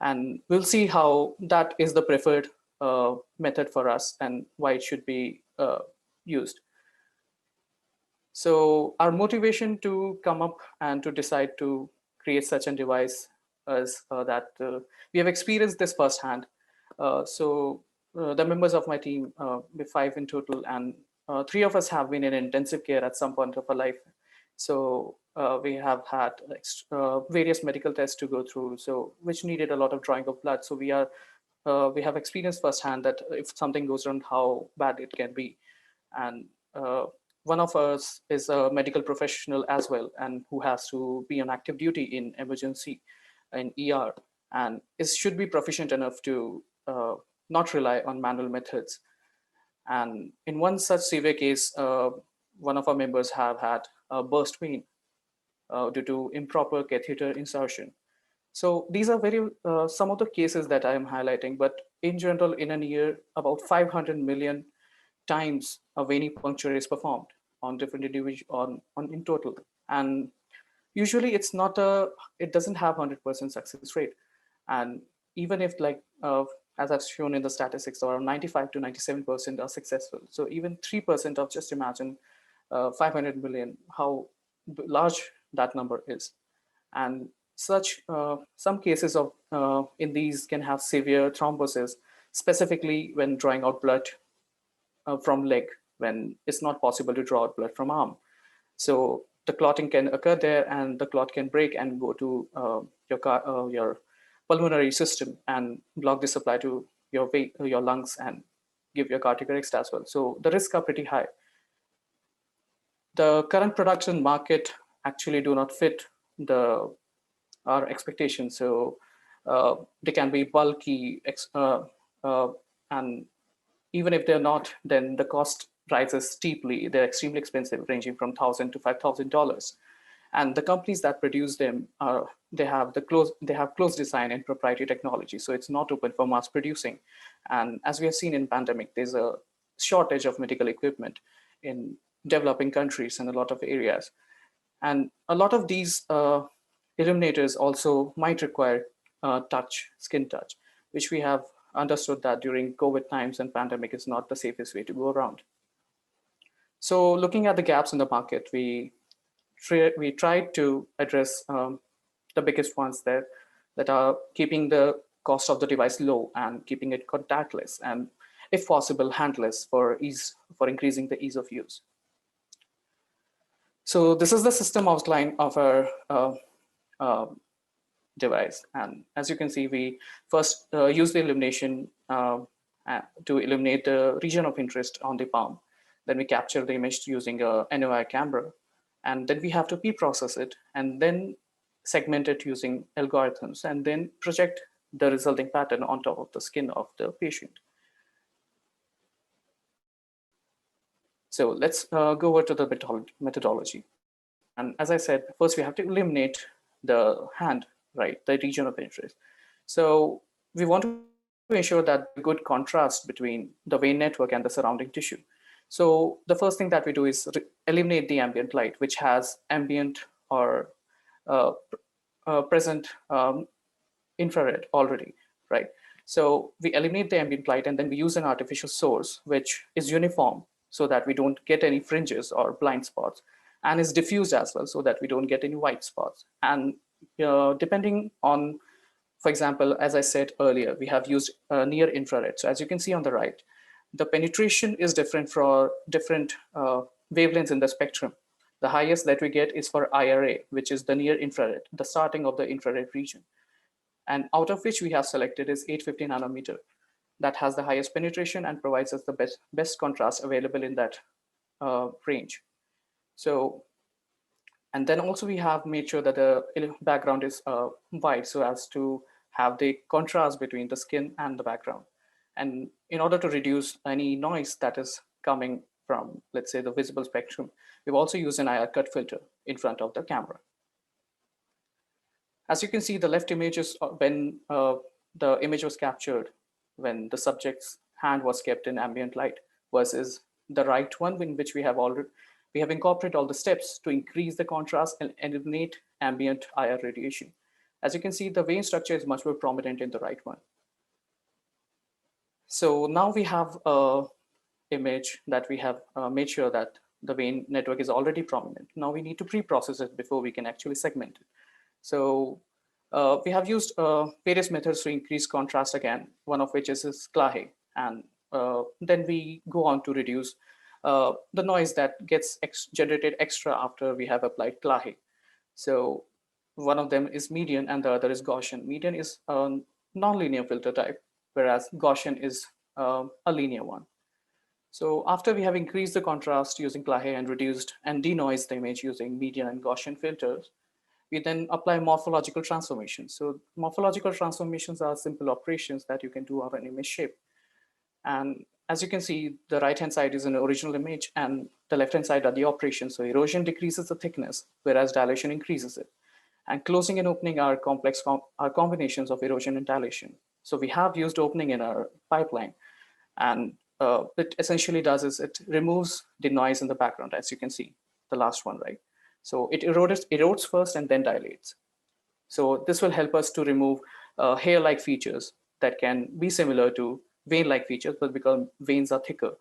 And we'll see how that is the preferred method for us and why it should be used. So our motivation to come up and to decide to create such a device is that we have experienced this firsthand. The members of my team, we're 5 in total, and 3 of us have been in intensive care at some point of our life. So we have had various medical tests to go through, so which needed a lot of drawing of blood. So we have experienced firsthand that if something goes wrong, how bad it can be. And one of us is a medical professional as well, and who has to be on active duty in emergency in ER, and should be proficient enough to not rely on manual methods. And in one such severe case, one of our members have had a burst vein due to improper catheter insertion. So these are some of the cases that I am highlighting, but in general, in a year, about 500 million times a venipuncture is performed on different individuals in total. And usually it doesn't have 100% success rate. And even if as I've shown in the statistics, around 95 to 97% are successful. So even 3% of, just imagine 500 million, how large that number is. And some cases of in these can have severe thrombosis, specifically when drawing out blood from leg, when it's not possible to draw out blood from arm. So the clotting can occur there, and the clot can break and go to your pulmonary system and block the supply to your lungs and give you a cardiac arrest as well. So the risks are pretty high. The current production market actually do not fit our expectations. So they can be bulky, and even if they're not, then the cost rises steeply. They're extremely expensive, ranging from $1,000 to $5,000. And the companies that produce them they have closed design and proprietary technology, so it's not open for mass producing. And as we have seen in pandemic, there's a shortage of medical equipment in developing countries in a lot of areas. And a lot of these illuminators also might require skin touch, which we have understood that during COVID times and pandemic is not the safest way to go around. So looking at the gaps in the market, we tried to address the biggest ones there that are keeping the cost of the device low and keeping it contactless, and if possible, handless for increasing the ease of use. So this is the system outline of our device. And as you can see, we first use the illumination to illuminate the region of interest on the palm. Then we capture the image using a NOI camera. And then we have to pre-process it and then segment it using algorithms and then project the resulting pattern on top of the skin of the patient. So let's go over to the methodology. And as I said, first we have to illuminate the hand, right, the region of interest. So we want to ensure that good contrast between the vein network and the surrounding tissue. So the first thing that we do is eliminate the ambient light, which has ambient or present infrared already, right? So we eliminate the ambient light and then we use an artificial source, which is uniform so that we don't get any fringes or blind spots, and is diffused as well so that we don't get any white spots. And depending on, for example, as I said earlier, we have used near infrared. So as you can see on the right, the penetration is different for different wavelengths in the spectrum. The highest that we get is for IRA, which is the near infrared, the starting of the infrared region. And out of which we have selected is 850 nanometer. That has the highest penetration and provides us the best contrast available in that range. So, and then also we have made sure that the background is white so as to have the contrast between the skin and the background. And in order to reduce any noise that is coming from, let's say, the visible spectrum, we've also used an IR cut filter in front of the camera. As you can see, the left image is when the image was captured, when the subject's hand was kept in ambient light, versus the right one, in which we have incorporated all the steps to increase the contrast and eliminate ambient IR radiation. As you can see, the vein structure is much more prominent in the right one. So now we have a image that we have made sure that the vein network is already prominent. Now we need to pre-process it before we can actually segment it. So we have used various methods to increase contrast again, one of which is Clahe. And then we go on to reduce the noise that gets generated extra after we have applied Clahe. So one of them is median and the other is Gaussian. Median is a nonlinear filter type, whereas Gaussian is a linear one. So after we have increased the contrast using Clahe and reduced and denoised the image using median and Gaussian filters, we then apply morphological transformations. So morphological transformations are simple operations that you can do on an image shape. And as you can see, the right-hand side is an original image and the left-hand side are the operations. So erosion decreases the thickness, whereas dilation increases it. And closing and opening are are combinations of erosion and dilation. So we have used opening in our pipeline. And it essentially does is it removes the noise in the background, as you can see, the last one, right? So it erodes first and then dilates. So this will help us to remove hair-like features that can be similar to vein-like features, but because veins are thicker.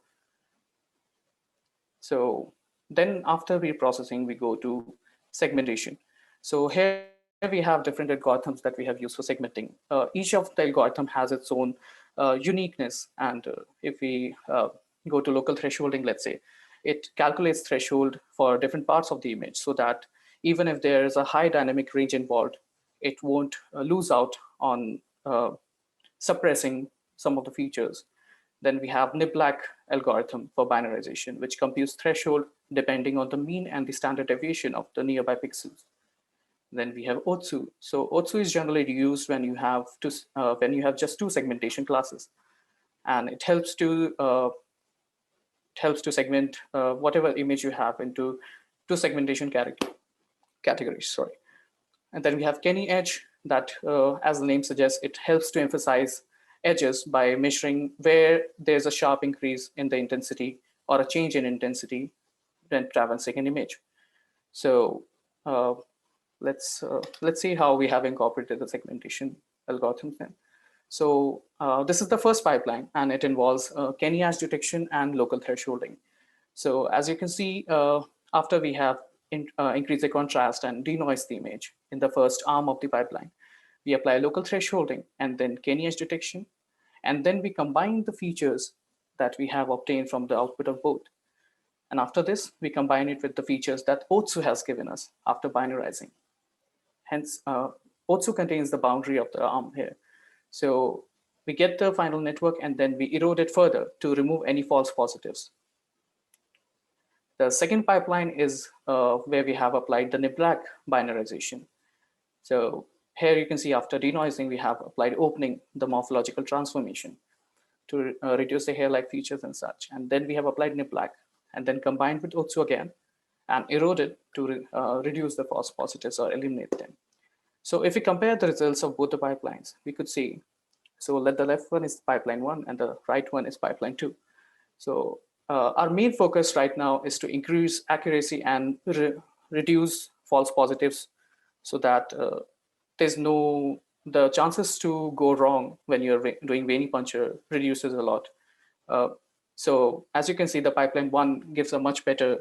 So then after reprocessing, we go to segmentation. So here we have different algorithms that we have used for segmenting. Each of the algorithm has its own uniqueness. And if we go to local thresholding, let's say, it calculates threshold for different parts of the image so that even if there is a high dynamic range involved, it won't lose out on suppressing some of the features. Then we have NIBLAC algorithm for binarization, which computes threshold depending on the mean and the standard deviation of the nearby pixels. Then we have OTSU. So OTSU is generally used when you have just two segmentation classes, and it helps to segment whatever image you have into two segmentation categories. Sorry. And then we have Kenny Edge that, as the name suggests, it helps to emphasize edges by measuring where there's a sharp increase in the intensity or a change in intensity when traversing an image. So let's see how we have incorporated the segmentation algorithm then. So this is the first pipeline, and it involves Kenny Edge detection and local thresholding. So as you can see, after we have increased the contrast and denoise the image in the first arm of the pipeline, we apply local thresholding and then Kenny Edge detection. And then we combine the features that we have obtained from the output of both. And after this, we combine it with the features that OTSU has given us after binarizing. Hence, OTSU contains the boundary of the arm here. So we get the final network and then we erode it further to remove any false positives. The second pipeline is where we have applied the NIBLAC binarization. So here you can see after denoising, we have applied opening, the morphological transformation to reduce the hair-like features and such. And then we have applied NIBLAC and then combined with OTSU again and eroded to reduce the false positives or eliminate them. So if we compare the results of both the pipelines, we could see, so the left one is pipeline 1 and the right one is pipeline 2. So our main focus right now is to increase accuracy and reduce false positives so that the chances to go wrong when you're doing venipuncture reduces a lot. So as you can see, the pipeline 1 gives a much better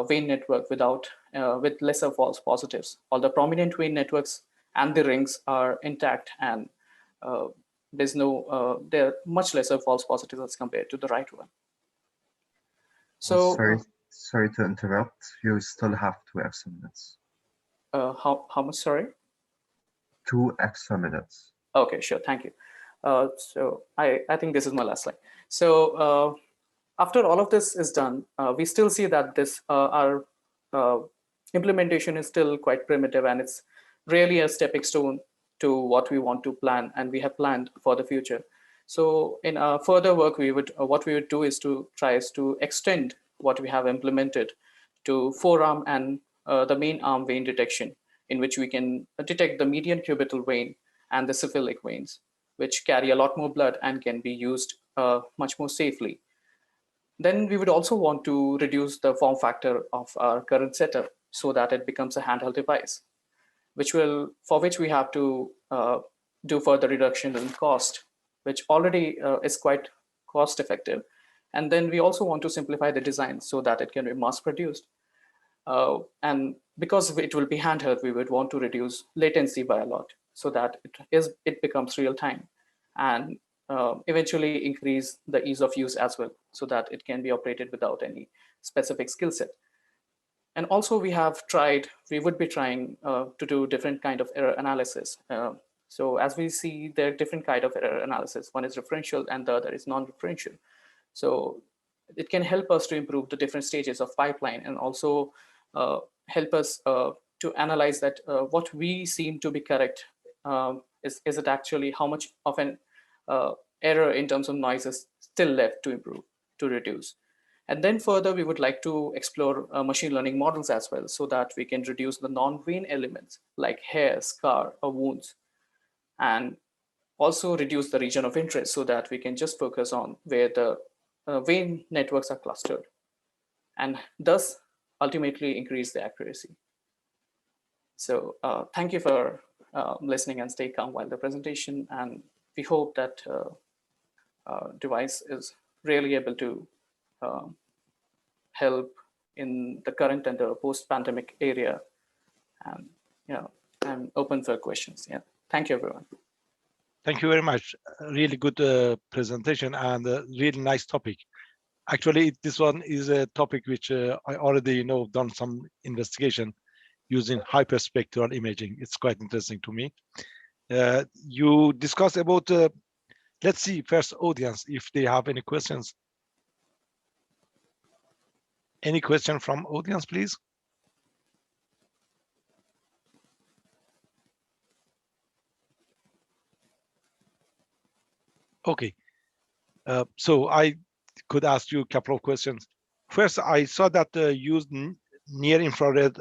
vein network with lesser false positives. All the prominent vein networks and the rings are intact, and there are much lesser false positives as compared to the right one. So sorry to interrupt. You still have 2 extra minutes. How much? Sorry. 2 extra minutes. Okay, sure. Thank you. So I think this is my last slide. So after all of this is done, we still see that our implementation is still quite primitive, and it's really a stepping stone to what we want to plan and we have planned for the future. So in our further work, what we would do is to try to extend what we have implemented to forearm and the main arm vein detection in which we can detect the median cubital vein and the cephalic veins, which carry a lot more blood and can be used much more safely. Then we would also want to reduce the form factor of our current setup so that it becomes a handheld device, for which we have to do further reduction in cost, which already is quite cost effective. And then we also want to simplify the design so that it can be mass produced. And because it will be handheld, we would want to reduce latency by a lot so that it becomes real time, and eventually increase the ease of use as well, so that it can be operated without any specific skill set. And also we would be trying to do different kind of error analysis. So as we see, there are different kind of error analysis. One is referential and the other is non-referential. So it can help us to improve the different stages of pipeline, and also help us to analyze that what we seem to be correct, is it actually how much of an error in terms of noise is still left to improve, to reduce. And then further, we would like to explore machine learning models as well, so that we can reduce the non-vein elements like hair, scar, or wounds, and also reduce the region of interest so that we can just focus on where the vein networks are clustered, and thus ultimately increase the accuracy. So thank you for listening, and stay calm while the presentation. And we hope that device is really able to help in the current and the post-pandemic area. And I'm open for questions. Yeah, thank you, everyone. Thank you very much. Really good presentation, and a really nice topic. Actually, this one is a topic which I already done some investigation using hyperspectral imaging. It's quite interesting to me. You discussed about, let's see first audience if they have any questions. Any question from audience, please? Okay, so I could ask you a couple of questions. First, I saw that used near infrared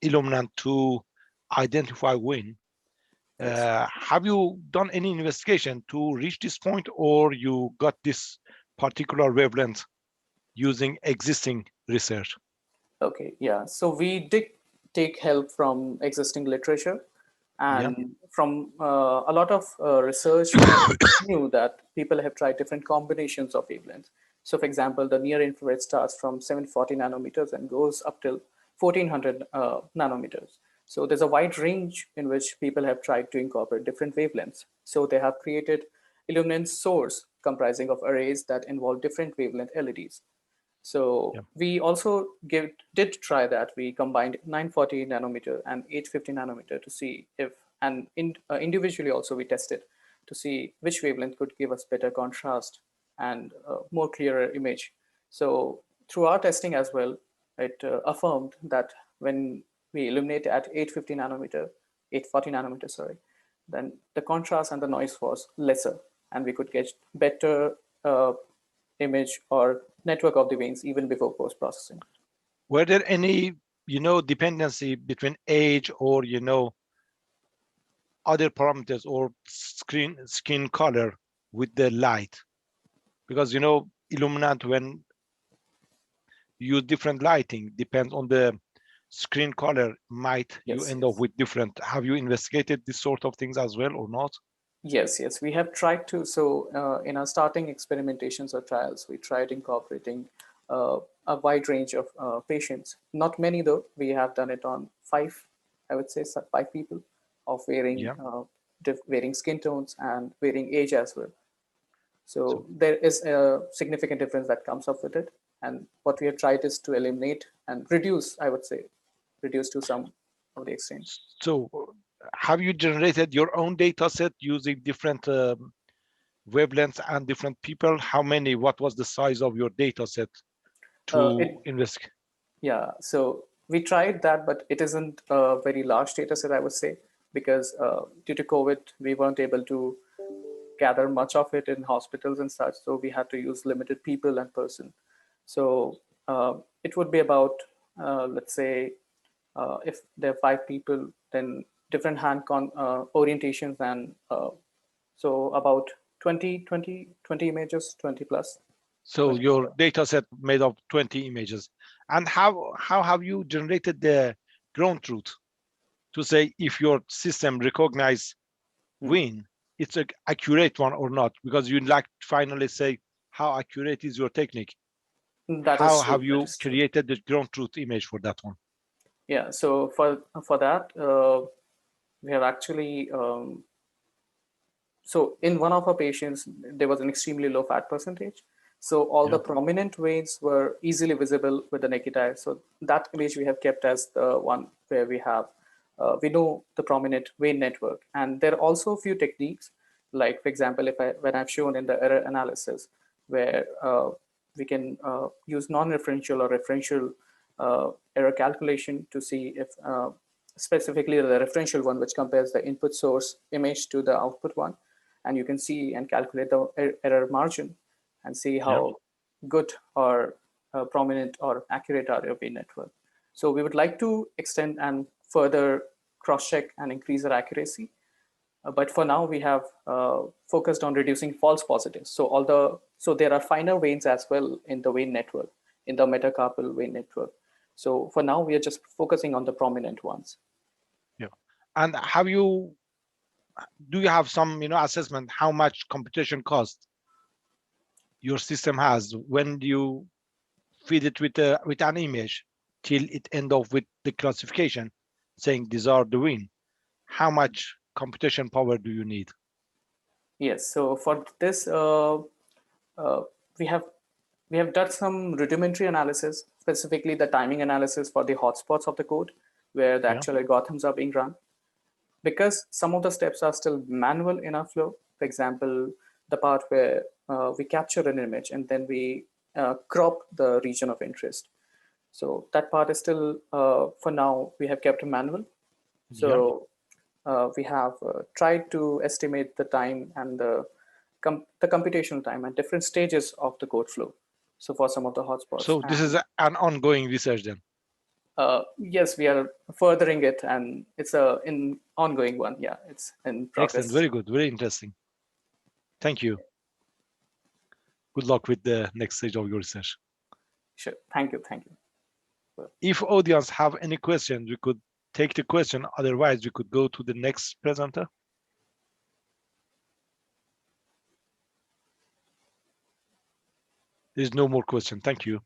illuminant to identify vein. Have you done any investigation to reach this point, or you got this particular wavelength using existing research? Okay, yeah. So we did take help from existing literature, and from a lot of research, we knew that people have tried different combinations of wavelengths. So for example, the near infrared starts from 740 nanometers and goes up till 1400 nanometers. So there's a wide range in which people have tried to incorporate different wavelengths. So they have created illuminance source comprising of arrays that involve different wavelength LEDs. So we also did try that. We combined 940 nanometer and 850 nanometer to see if, and individually also we tested to see which wavelength could give us better contrast and more clearer image. So through our testing as well, it affirmed that when we illuminate at 850 nanometer, 840 nanometer, sorry, then the contrast and the noise was lesser, and we could get better image or network of the veins even before post-processing. Were there any, dependency between age or, other parameters or skin color with the light? Because, illuminant, when you use different lighting, depends on the screen color, you end up with different. Have you investigated this sort of things as well or not? Yes, we have tried to. So in our starting experimentations or trials, we tried incorporating a wide range of patients. Not many though. We have done it on 5, I would say 5 people of varying varying skin tones and varying age as well. So there is a significant difference that comes up with it. And what we have tried is to eliminate and reduce, I would say, reduce to some of the extent. So have you generated your own data set using different wavelengths and different people? How many? What was the size of your data set to investigate? Yeah, so we tried that, but it isn't a very large data set, I would say, because due to COVID, we weren't able to gather much of it in hospitals and such. So we had to use limited people and person. So it would be about, let's say, if there are 5 people, then different hand orientations, and so about 20 images, 20 plus. So your data set made of 20 images. And how have you generated the ground truth to say if your system recognize win, it's an accurate one or not? Because you'd like to finally say how accurate is your technique. How have you created the ground truth image for that one? Yeah, so for that, we have actually, so in one of our patients, there was an extremely low fat percentage. So all the prominent veins were easily visible with the naked eye. So that image we have kept as the one where we have, we know the prominent vein network. And there are also a few techniques, like for example, when I've shown in the error analysis, where we can use non-referential or referential error calculation to see if specifically the referential one, which compares the input source image to the output one. And you can see and calculate the error margin and see how good or prominent or accurate are your vein network. So we would like to extend and further cross-check and increase our accuracy. But for now, we have focused on reducing false positives. So there are finer veins as well in the vein network, in the metacarpal vein network. So for now, we are just focusing on the prominent ones. Yeah. And do you have some assessment how much computation cost your system has when you feed it with an image till it end up with the classification saying these are the win? How much computation power do you need? Yes, so for this we have done some rudimentary analysis, specifically the timing analysis for the hotspots of the code where the actual algorithms are being run. Because some of the steps are still manual in our flow. For example, the part where we capture an image and then we crop the region of interest. So that part is still, for now, we have kept it manual. So we have tried to estimate the time and the computational time at different stages of the code flow. So for some of the hotspots. So this is an ongoing research then? Yes, we are furthering it, and it's an ongoing one. Yeah, it's in progress. Excellent, very good, very interesting. Thank you. Good luck with the next stage of your research. Sure, thank you. If audience have any questions, we could take the question. Otherwise, we could go to the next presenter. There's no more question. Thank you.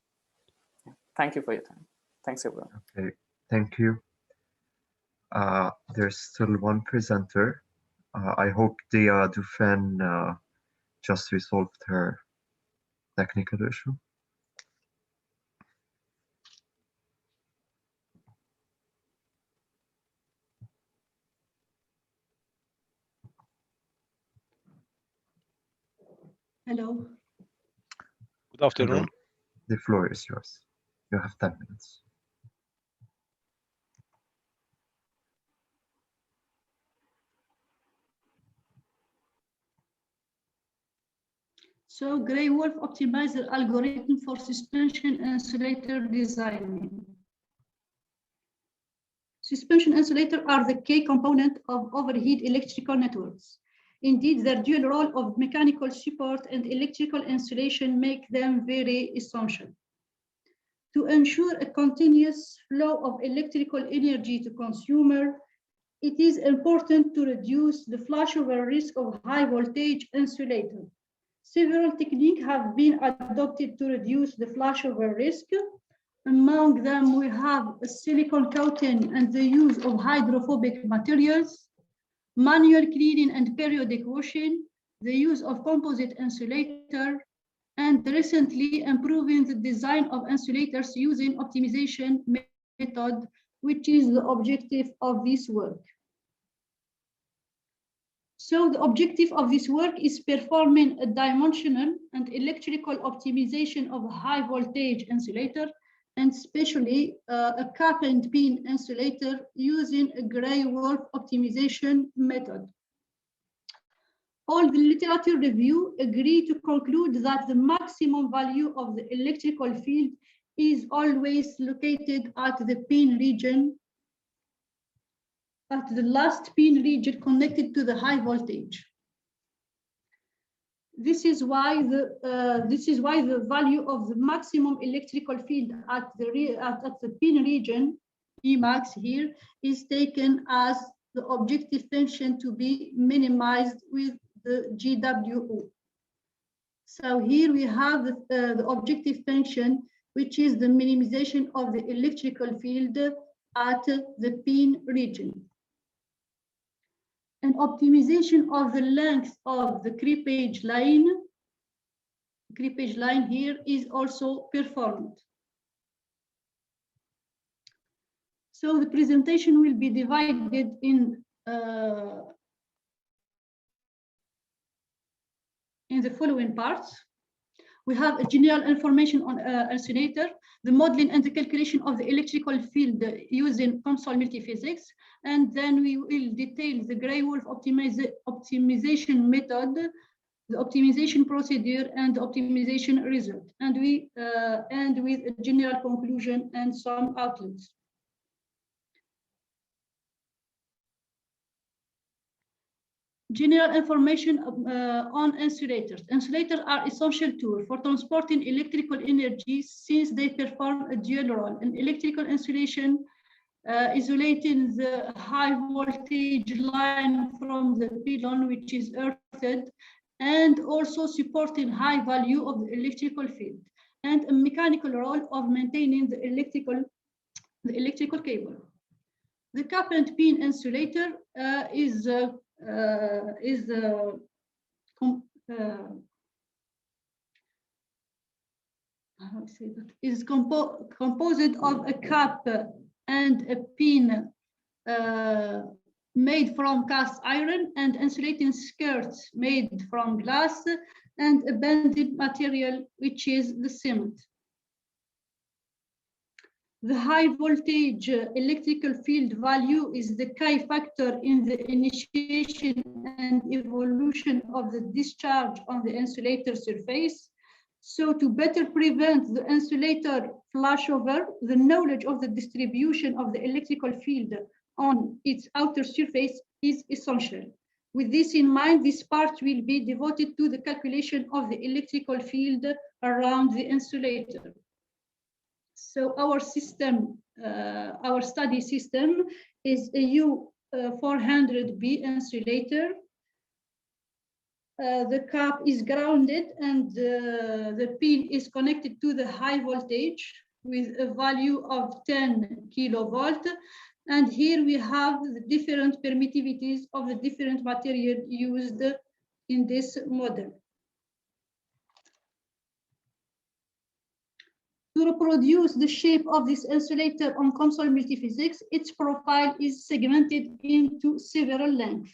Thank you for your time. Thanks, everyone. Okay, thank you. There's still one presenter. I hope Dia Dufresne just resolved her technical issue. Hello. Good afternoon. Hello. The floor is yours. You have 10 minutes. So Gray Wolf optimizer algorithm for suspension insulator designing. Suspension insulators are the key component of overhead electrical networks. Indeed, their dual role of mechanical support and electrical insulation make them very essential. To ensure a continuous flow of electrical energy to consumer, it is important to reduce the flashover risk of high voltage insulator. Several techniques have been adopted to reduce the flashover risk. Among them, we have silicone coating and the use of hydrophobic materials, manual cleaning and periodic washing, the use of composite insulator, and recently improving the design of insulators using optimization method, which is the objective of this work. So the objective of this work is performing a dimensional and electrical optimization of high voltage insulator, and especially a cap and pin insulator using a Gray Wolf optimization method. All the literature review agree to conclude that the maximum value of the electrical field is always located at the pin region, at the last pin region connected to the high voltage. This is why the value of the maximum electrical field at the pin region, Emax here, is taken as the objective function to be minimized with the GWO. So here we have the objective function, which is the minimization of the electrical field at the pin region. And optimization of the length of the creepage line here is also performed. So the presentation will be divided in the following parts. We have a general information on oscillator, the modeling and the calculation of the electrical field using COMSOL multiphysics, and then we will detail the Gray-Wolf optimization method, the optimization procedure, and the optimization result. And we end with a general conclusion and some outlines. General information on insulators. Insulators are essential tools for transporting electrical energy since they perform a dual role. An electrical insulation isolating the high voltage line from the pylon, which is earthed, and also supporting high value of the electrical field, and a mechanical role of maintaining the electrical cable. The cap and pin insulator is composed of a cap and a pin made from cast iron, and insulating skirts made from glass, and a banded material, which is the cement. The high voltage electrical field value is the key factor in the initiation and evolution of the discharge on the insulator surface. So to better prevent the insulator flashover, the knowledge of the distribution of the electrical field on its outer surface is essential. With this in mind, this part will be devoted to the calculation of the electrical field around the insulator. So our system, our study system is a U400B insulator. The cap is grounded and the pin is connected to the high voltage with a value of 10 kilovolt. And here we have the different permittivities of the different material used in this model. To reproduce the shape of this insulator on COMSOL multiphysics, its profile is segmented into several lengths,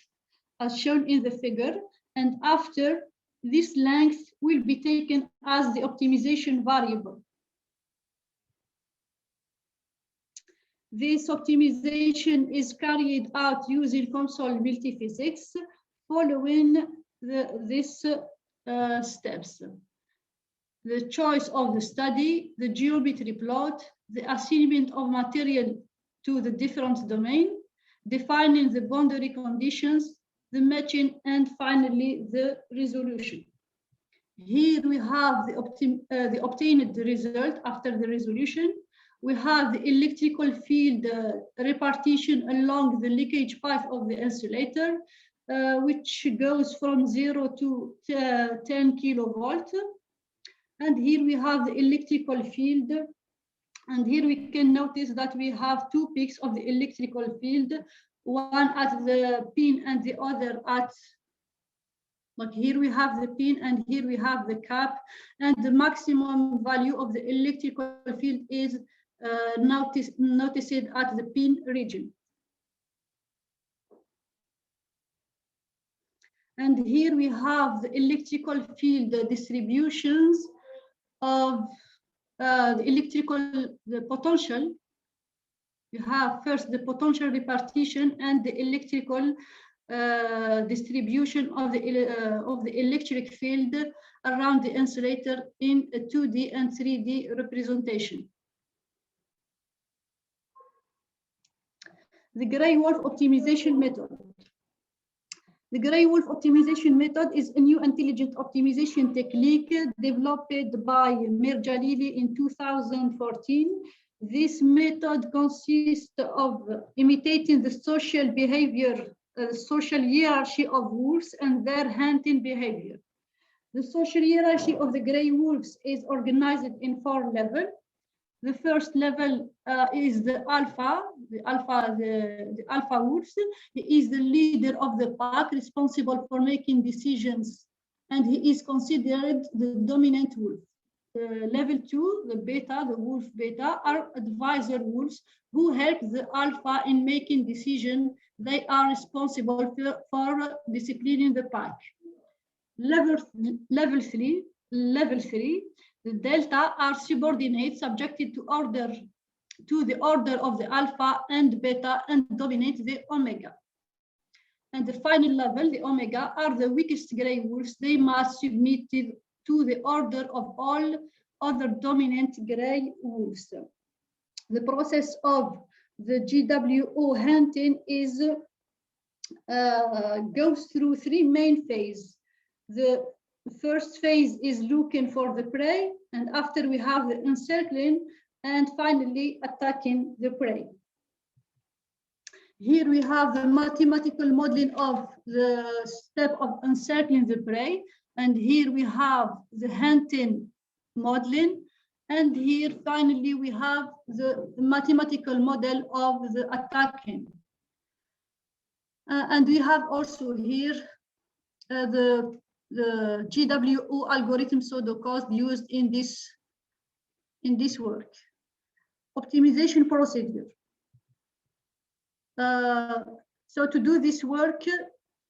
as shown in the figure, and after this length will be taken as the optimization variable. This optimization is carried out using COMSOL multiphysics following these steps: the choice of the study, the geometry plot, the assignment of material to the different domain, defining the boundary conditions, the matching, and finally the resolution. Here we have the obtained result after the resolution. We have the electrical field repartition along the leakage path of the insulator, which goes from 0 to 10 kilovolt. And here we have the electrical field. And here we can notice that we have two peaks of the electrical field, one at the pin and the other at, like here we have the pin and here we have the cap, and the maximum value of the electrical field is noticed at the pin region. And here we have the electrical field distributions of the potential. You have first the potential repartition and the electrical distribution of the electric field around the insulator in a 2D and 3D representation. The gray wolf optimization method. The gray wolf optimization method is a new intelligent optimization technique developed by Mir Jalili in 2014. This method consists of imitating the social behavior, social hierarchy of wolves and their hunting behavior. The social hierarchy of the gray wolves is organized in 4 levels. The first level is the alpha wolves. He is the leader of the pack, responsible for making decisions, and he is considered the dominant wolf. Level 2, the beta, the wolf beta, are advisor wolves who help the alpha in making decisions. They are responsible for disciplining the pack. Level 3, the delta are subordinates subjected to the order of the alpha and beta and dominate the omega. And the final level, the omega, are the weakest gray wolves. They must submit to the order of all other dominant gray wolves. The process of the GWO hunting is goes through 3 main phases. The first phase is looking for the prey, and after we have the encircling, and finally attacking the prey. Here we have the mathematical modeling of the step of encircling the prey, and here we have the hunting modeling, and here finally we have the mathematical model of the attacking. And we have also here the GWO algorithm pseudocode used in this work. Optimization procedure. So to do this work,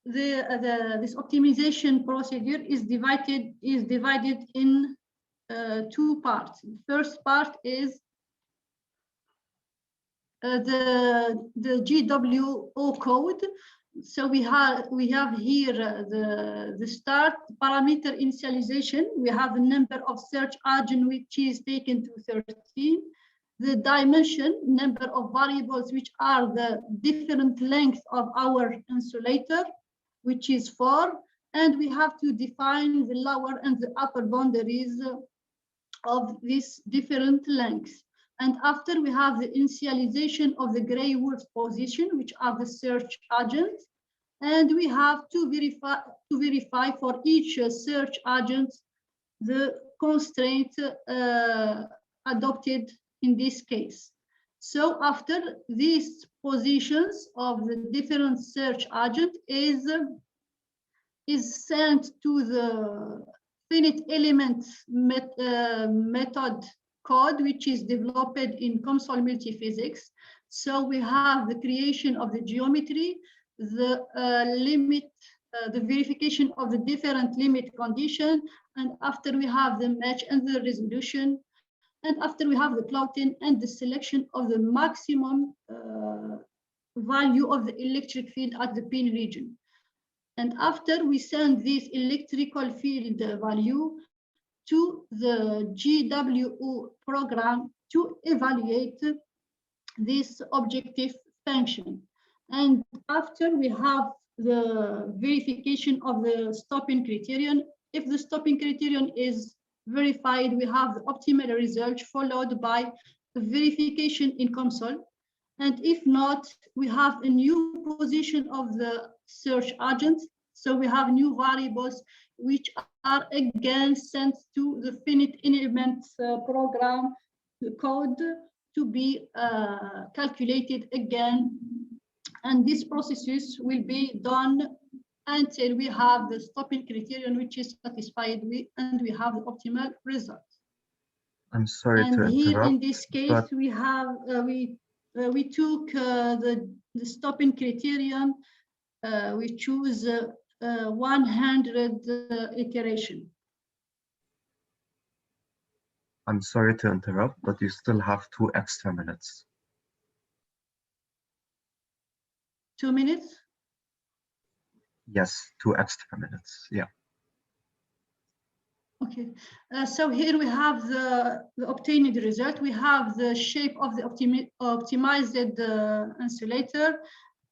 this optimization procedure is divided in 2 parts. The first part is the GWO code. So we have here the start parameter initialization. We have the number of search agent which is taken to 13. The dimension, number of variables which are the different lengths of our insulator, which is 4. And we have to define the lower and the upper boundaries of these different lengths. And after we have the initialization of the gray wolf position, which are the search agents. And we have to verify for each search agent the constraint adopted in this case. So after these positions of the different search agent is sent to the finite element method code, which is developed in COMSOL multiphysics. So we have the creation of the geometry, the the verification of the different limit condition, and after we have the match and the resolution, and after we have the plotting and the selection of the maximum value of the electric field at the pin region. And after we send this electrical field value to the GWO program to evaluate this objective function. And after we have the verification of the stopping criterion, if the stopping criterion is verified, we have the optimal result followed by the verification in COMSOL. And if not, we have a new position of the search agent. So we have new variables which are again sent to the finite element program code to be calculated again. And these processes will be done until we have the stopping criterion which is satisfied with, and we have the optimal result. I'm sorry and to interrupt. Here in this case, we have we took the stopping criterion. We choose 100 iteration. I'm sorry to interrupt, but you still have 2 extra minutes. 2 minutes? Yes, 2 extra minutes. Yeah. Okay, so here we have the obtained result. We have the shape of the optimized insulator,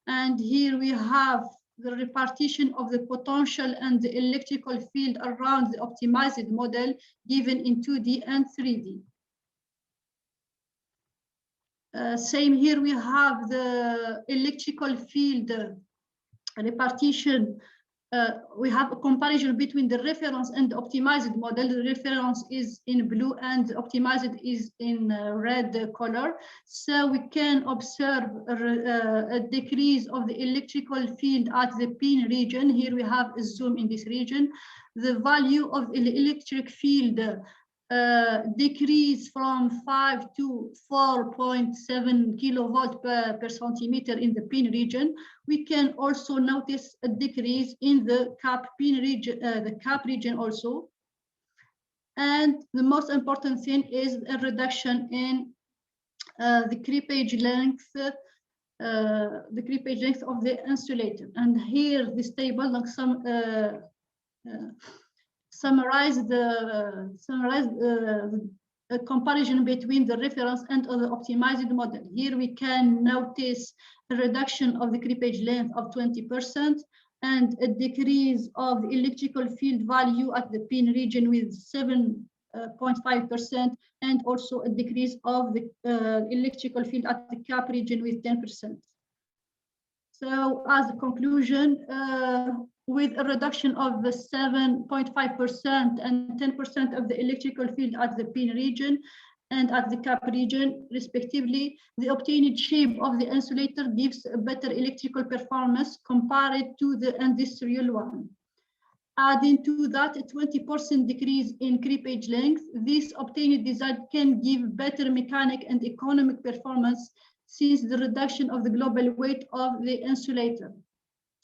and here we have the repartition of the potential and the electrical field around the optimized model given in 2D and 3D. Same here, we have the electrical field repartition. We have a comparison between the reference and the optimized model. The reference is in blue and the optimized is in red color. So we can observe a decrease of the electrical field at the pin region. Here we have a zoom in this region. The value of the electric field decrease from 5 to 4.7 kilovolt per centimeter in the pin region. We can also notice a decrease in the cap pin region, the cap region also. And the most important thing is a reduction in the creepage length, of the insulator. And here this table, like summarize the comparison between the reference and the optimized model. Here we can notice a reduction of the creepage length of 20% and a decrease of the electrical field value at the pin region with 7.5%, and also a decrease of the electrical field at the cap region with 10%. So as a conclusion, with a reduction of the 7.5% and 10% of the electrical field at the pin region and at the cap region, respectively, the obtained shape of the insulator gives a better electrical performance compared to the industrial one. Adding to that a 20% decrease in creepage length, this obtained design can give better mechanic and economic performance since the reduction of the global weight of the insulator.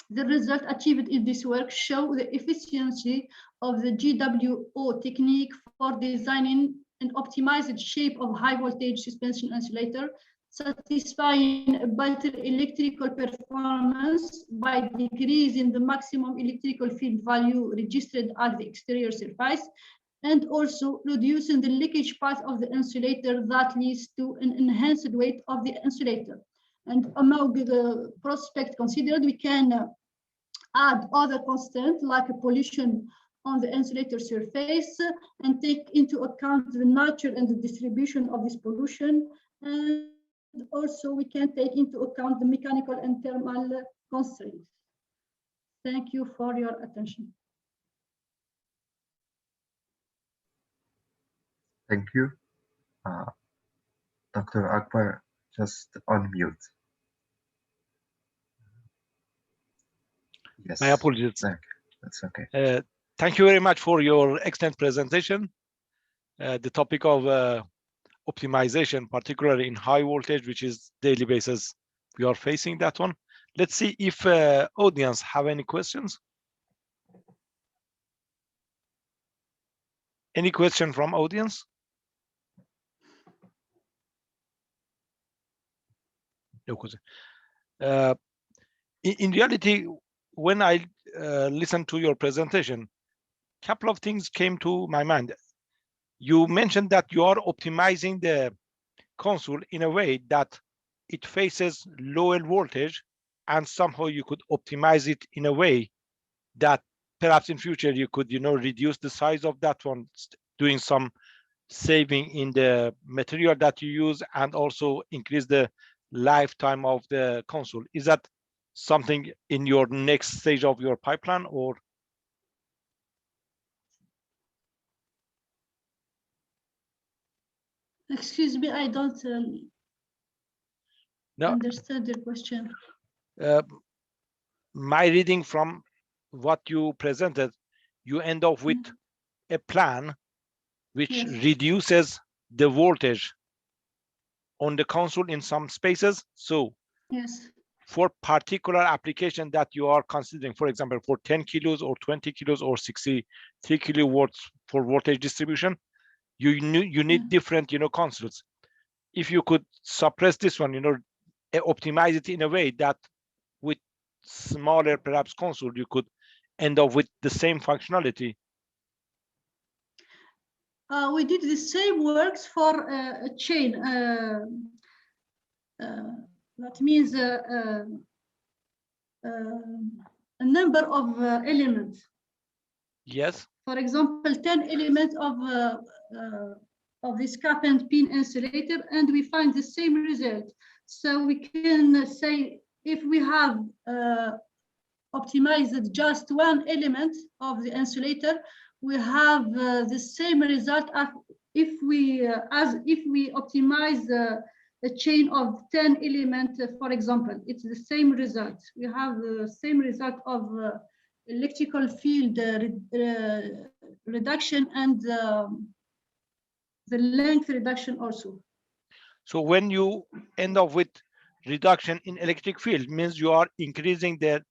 The result achieved in this work show the efficiency of the GWO technique for designing an optimized shape of high voltage suspension insulator, satisfying a better electrical performance by decreasing the maximum electrical field value registered at the exterior surface, and also reducing the leakage path of the insulator that leads to an enhanced weight of the insulator. And among the prospects considered, we can add other constants like pollution on the insulator surface and take into account the nature and the distribution of this pollution. And also we can take into account the mechanical and thermal constraints. Thank you for your attention. Thank you. Dr. Akbar, just unmute. Yes. My apologies. That's okay. Thank you very much for your excellent presentation. The topic of optimization, particularly in high voltage, which is daily basis, we are facing that one. Let's see if audience have any questions. Any question from audience? No question. In reality, when I listened to your presentation, a couple of things came to my mind. You mentioned that you are optimizing the console in a way that it faces lower voltage, and somehow you could optimize it in a way that perhaps in future you could, reduce the size of that one, doing some saving in the material that you use, and also increase the lifetime of the console. Is that something in your next stage of your pipeline, or? Excuse me, I don't understand the question. My reading from what you presented, you end up with a plan which reduces the voltage on the console in some spaces. So for particular application that you are considering, for example, for 10 kilos or 20 kilos or 63 kilowatts for voltage distribution, you need different, consoles. If you could suppress this one, optimize it in a way that with smaller, perhaps console, you could end up with the same functionality. we did the same works for a chain. That means a number of elements. Yes. For example, 10 elements of this cap and pin insulator, and we find the same result. So we can say if we have optimized just one element of the insulator, we have the same result as if we optimize a chain of 10 elements, for example. It's the same result. We have the same result of electrical field reduction and the length reduction also. So when you end up with reduction in electric field, means you are increasing the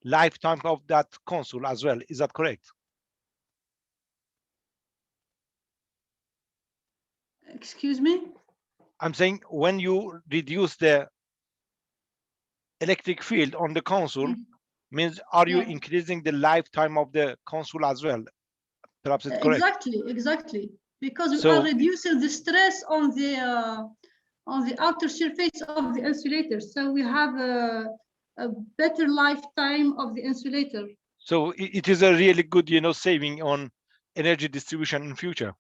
lifetime of that console as well. Is that correct? Excuse me? I'm saying when you reduce the electric field on the console, means are you increasing the lifetime of the console as well? Perhaps it's correct. Exactly. Because we are reducing the stress on the outer surface of the insulator. So we have a better lifetime of the insulator. So it is a really good, saving on energy distribution in future.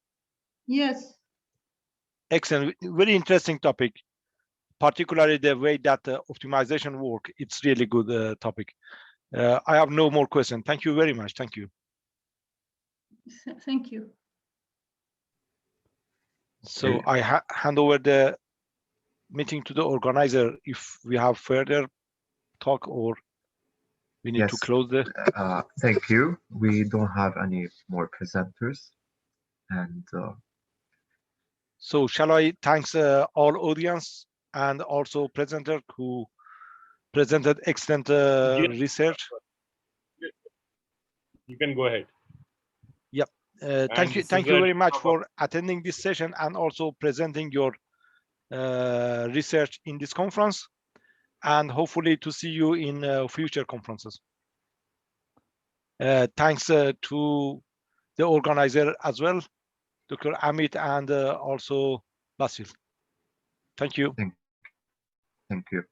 Yes. Excellent. Very interesting topic, particularly the way that optimization work. It's really good topic. I have no more questions. Thank you very much. Thank you. Thank you. So I hand over the meeting to the organizer if we have further talk or we need to close the. Thank you. We don't have any more presenters. And so shall I thanks all audience and also presenter who presented excellent research. You can go ahead. Yep. Thank you very much for attending this session and also presenting your research in this conference, and hopefully to see you in future conferences. Thanks to the organizer as well, Dr. Amit and also Basil. Thank you. Thank you.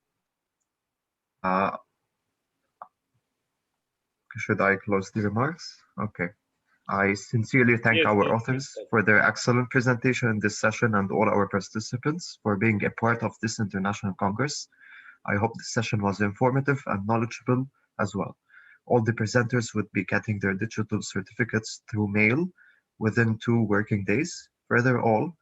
Should I close the remarks? Okay. I sincerely thank our authors for their excellent presentation in this session and all our participants for being a part of this international congress. I hope this session was informative and knowledgeable as well. All the presenters would be getting their digital certificates through mail within 2 working days. Further, all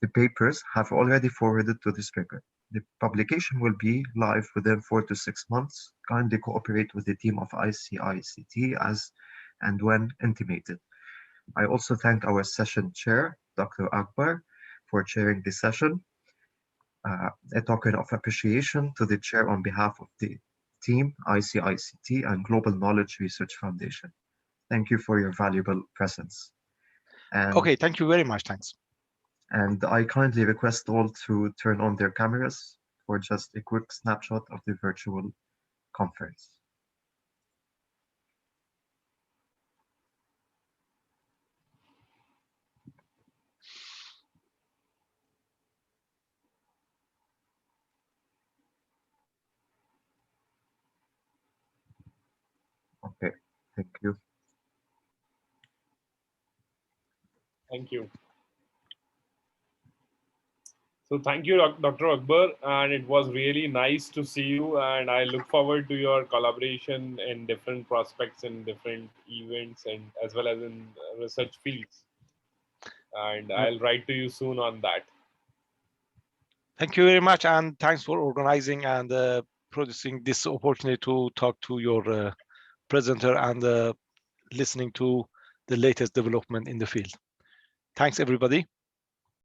the papers have already forwarded to the speaker. The publication will be live within 4 to 6 months. Kindly cooperate with the team of ICICT as and when intimated. I also thank our session chair, Dr. Akbar, for chairing the session. A token of appreciation to the chair on behalf of the team, ICICT and Global Knowledge Research Foundation. Thank you for your valuable presence. And, okay, thank you very much. Thanks. And I kindly request all to turn on their cameras for just a quick snapshot of the virtual conference. Okay, thank you. Thank you. So thank you, Dr. Akbar, and it was really nice to see you, and I look forward to your collaboration in different prospects in different events and as well as in research fields. And I'll write to you soon on that. Thank you very much, and thanks for organizing and producing this opportunity to talk to your presenter and listening to the latest development in the field. Thanks, everybody.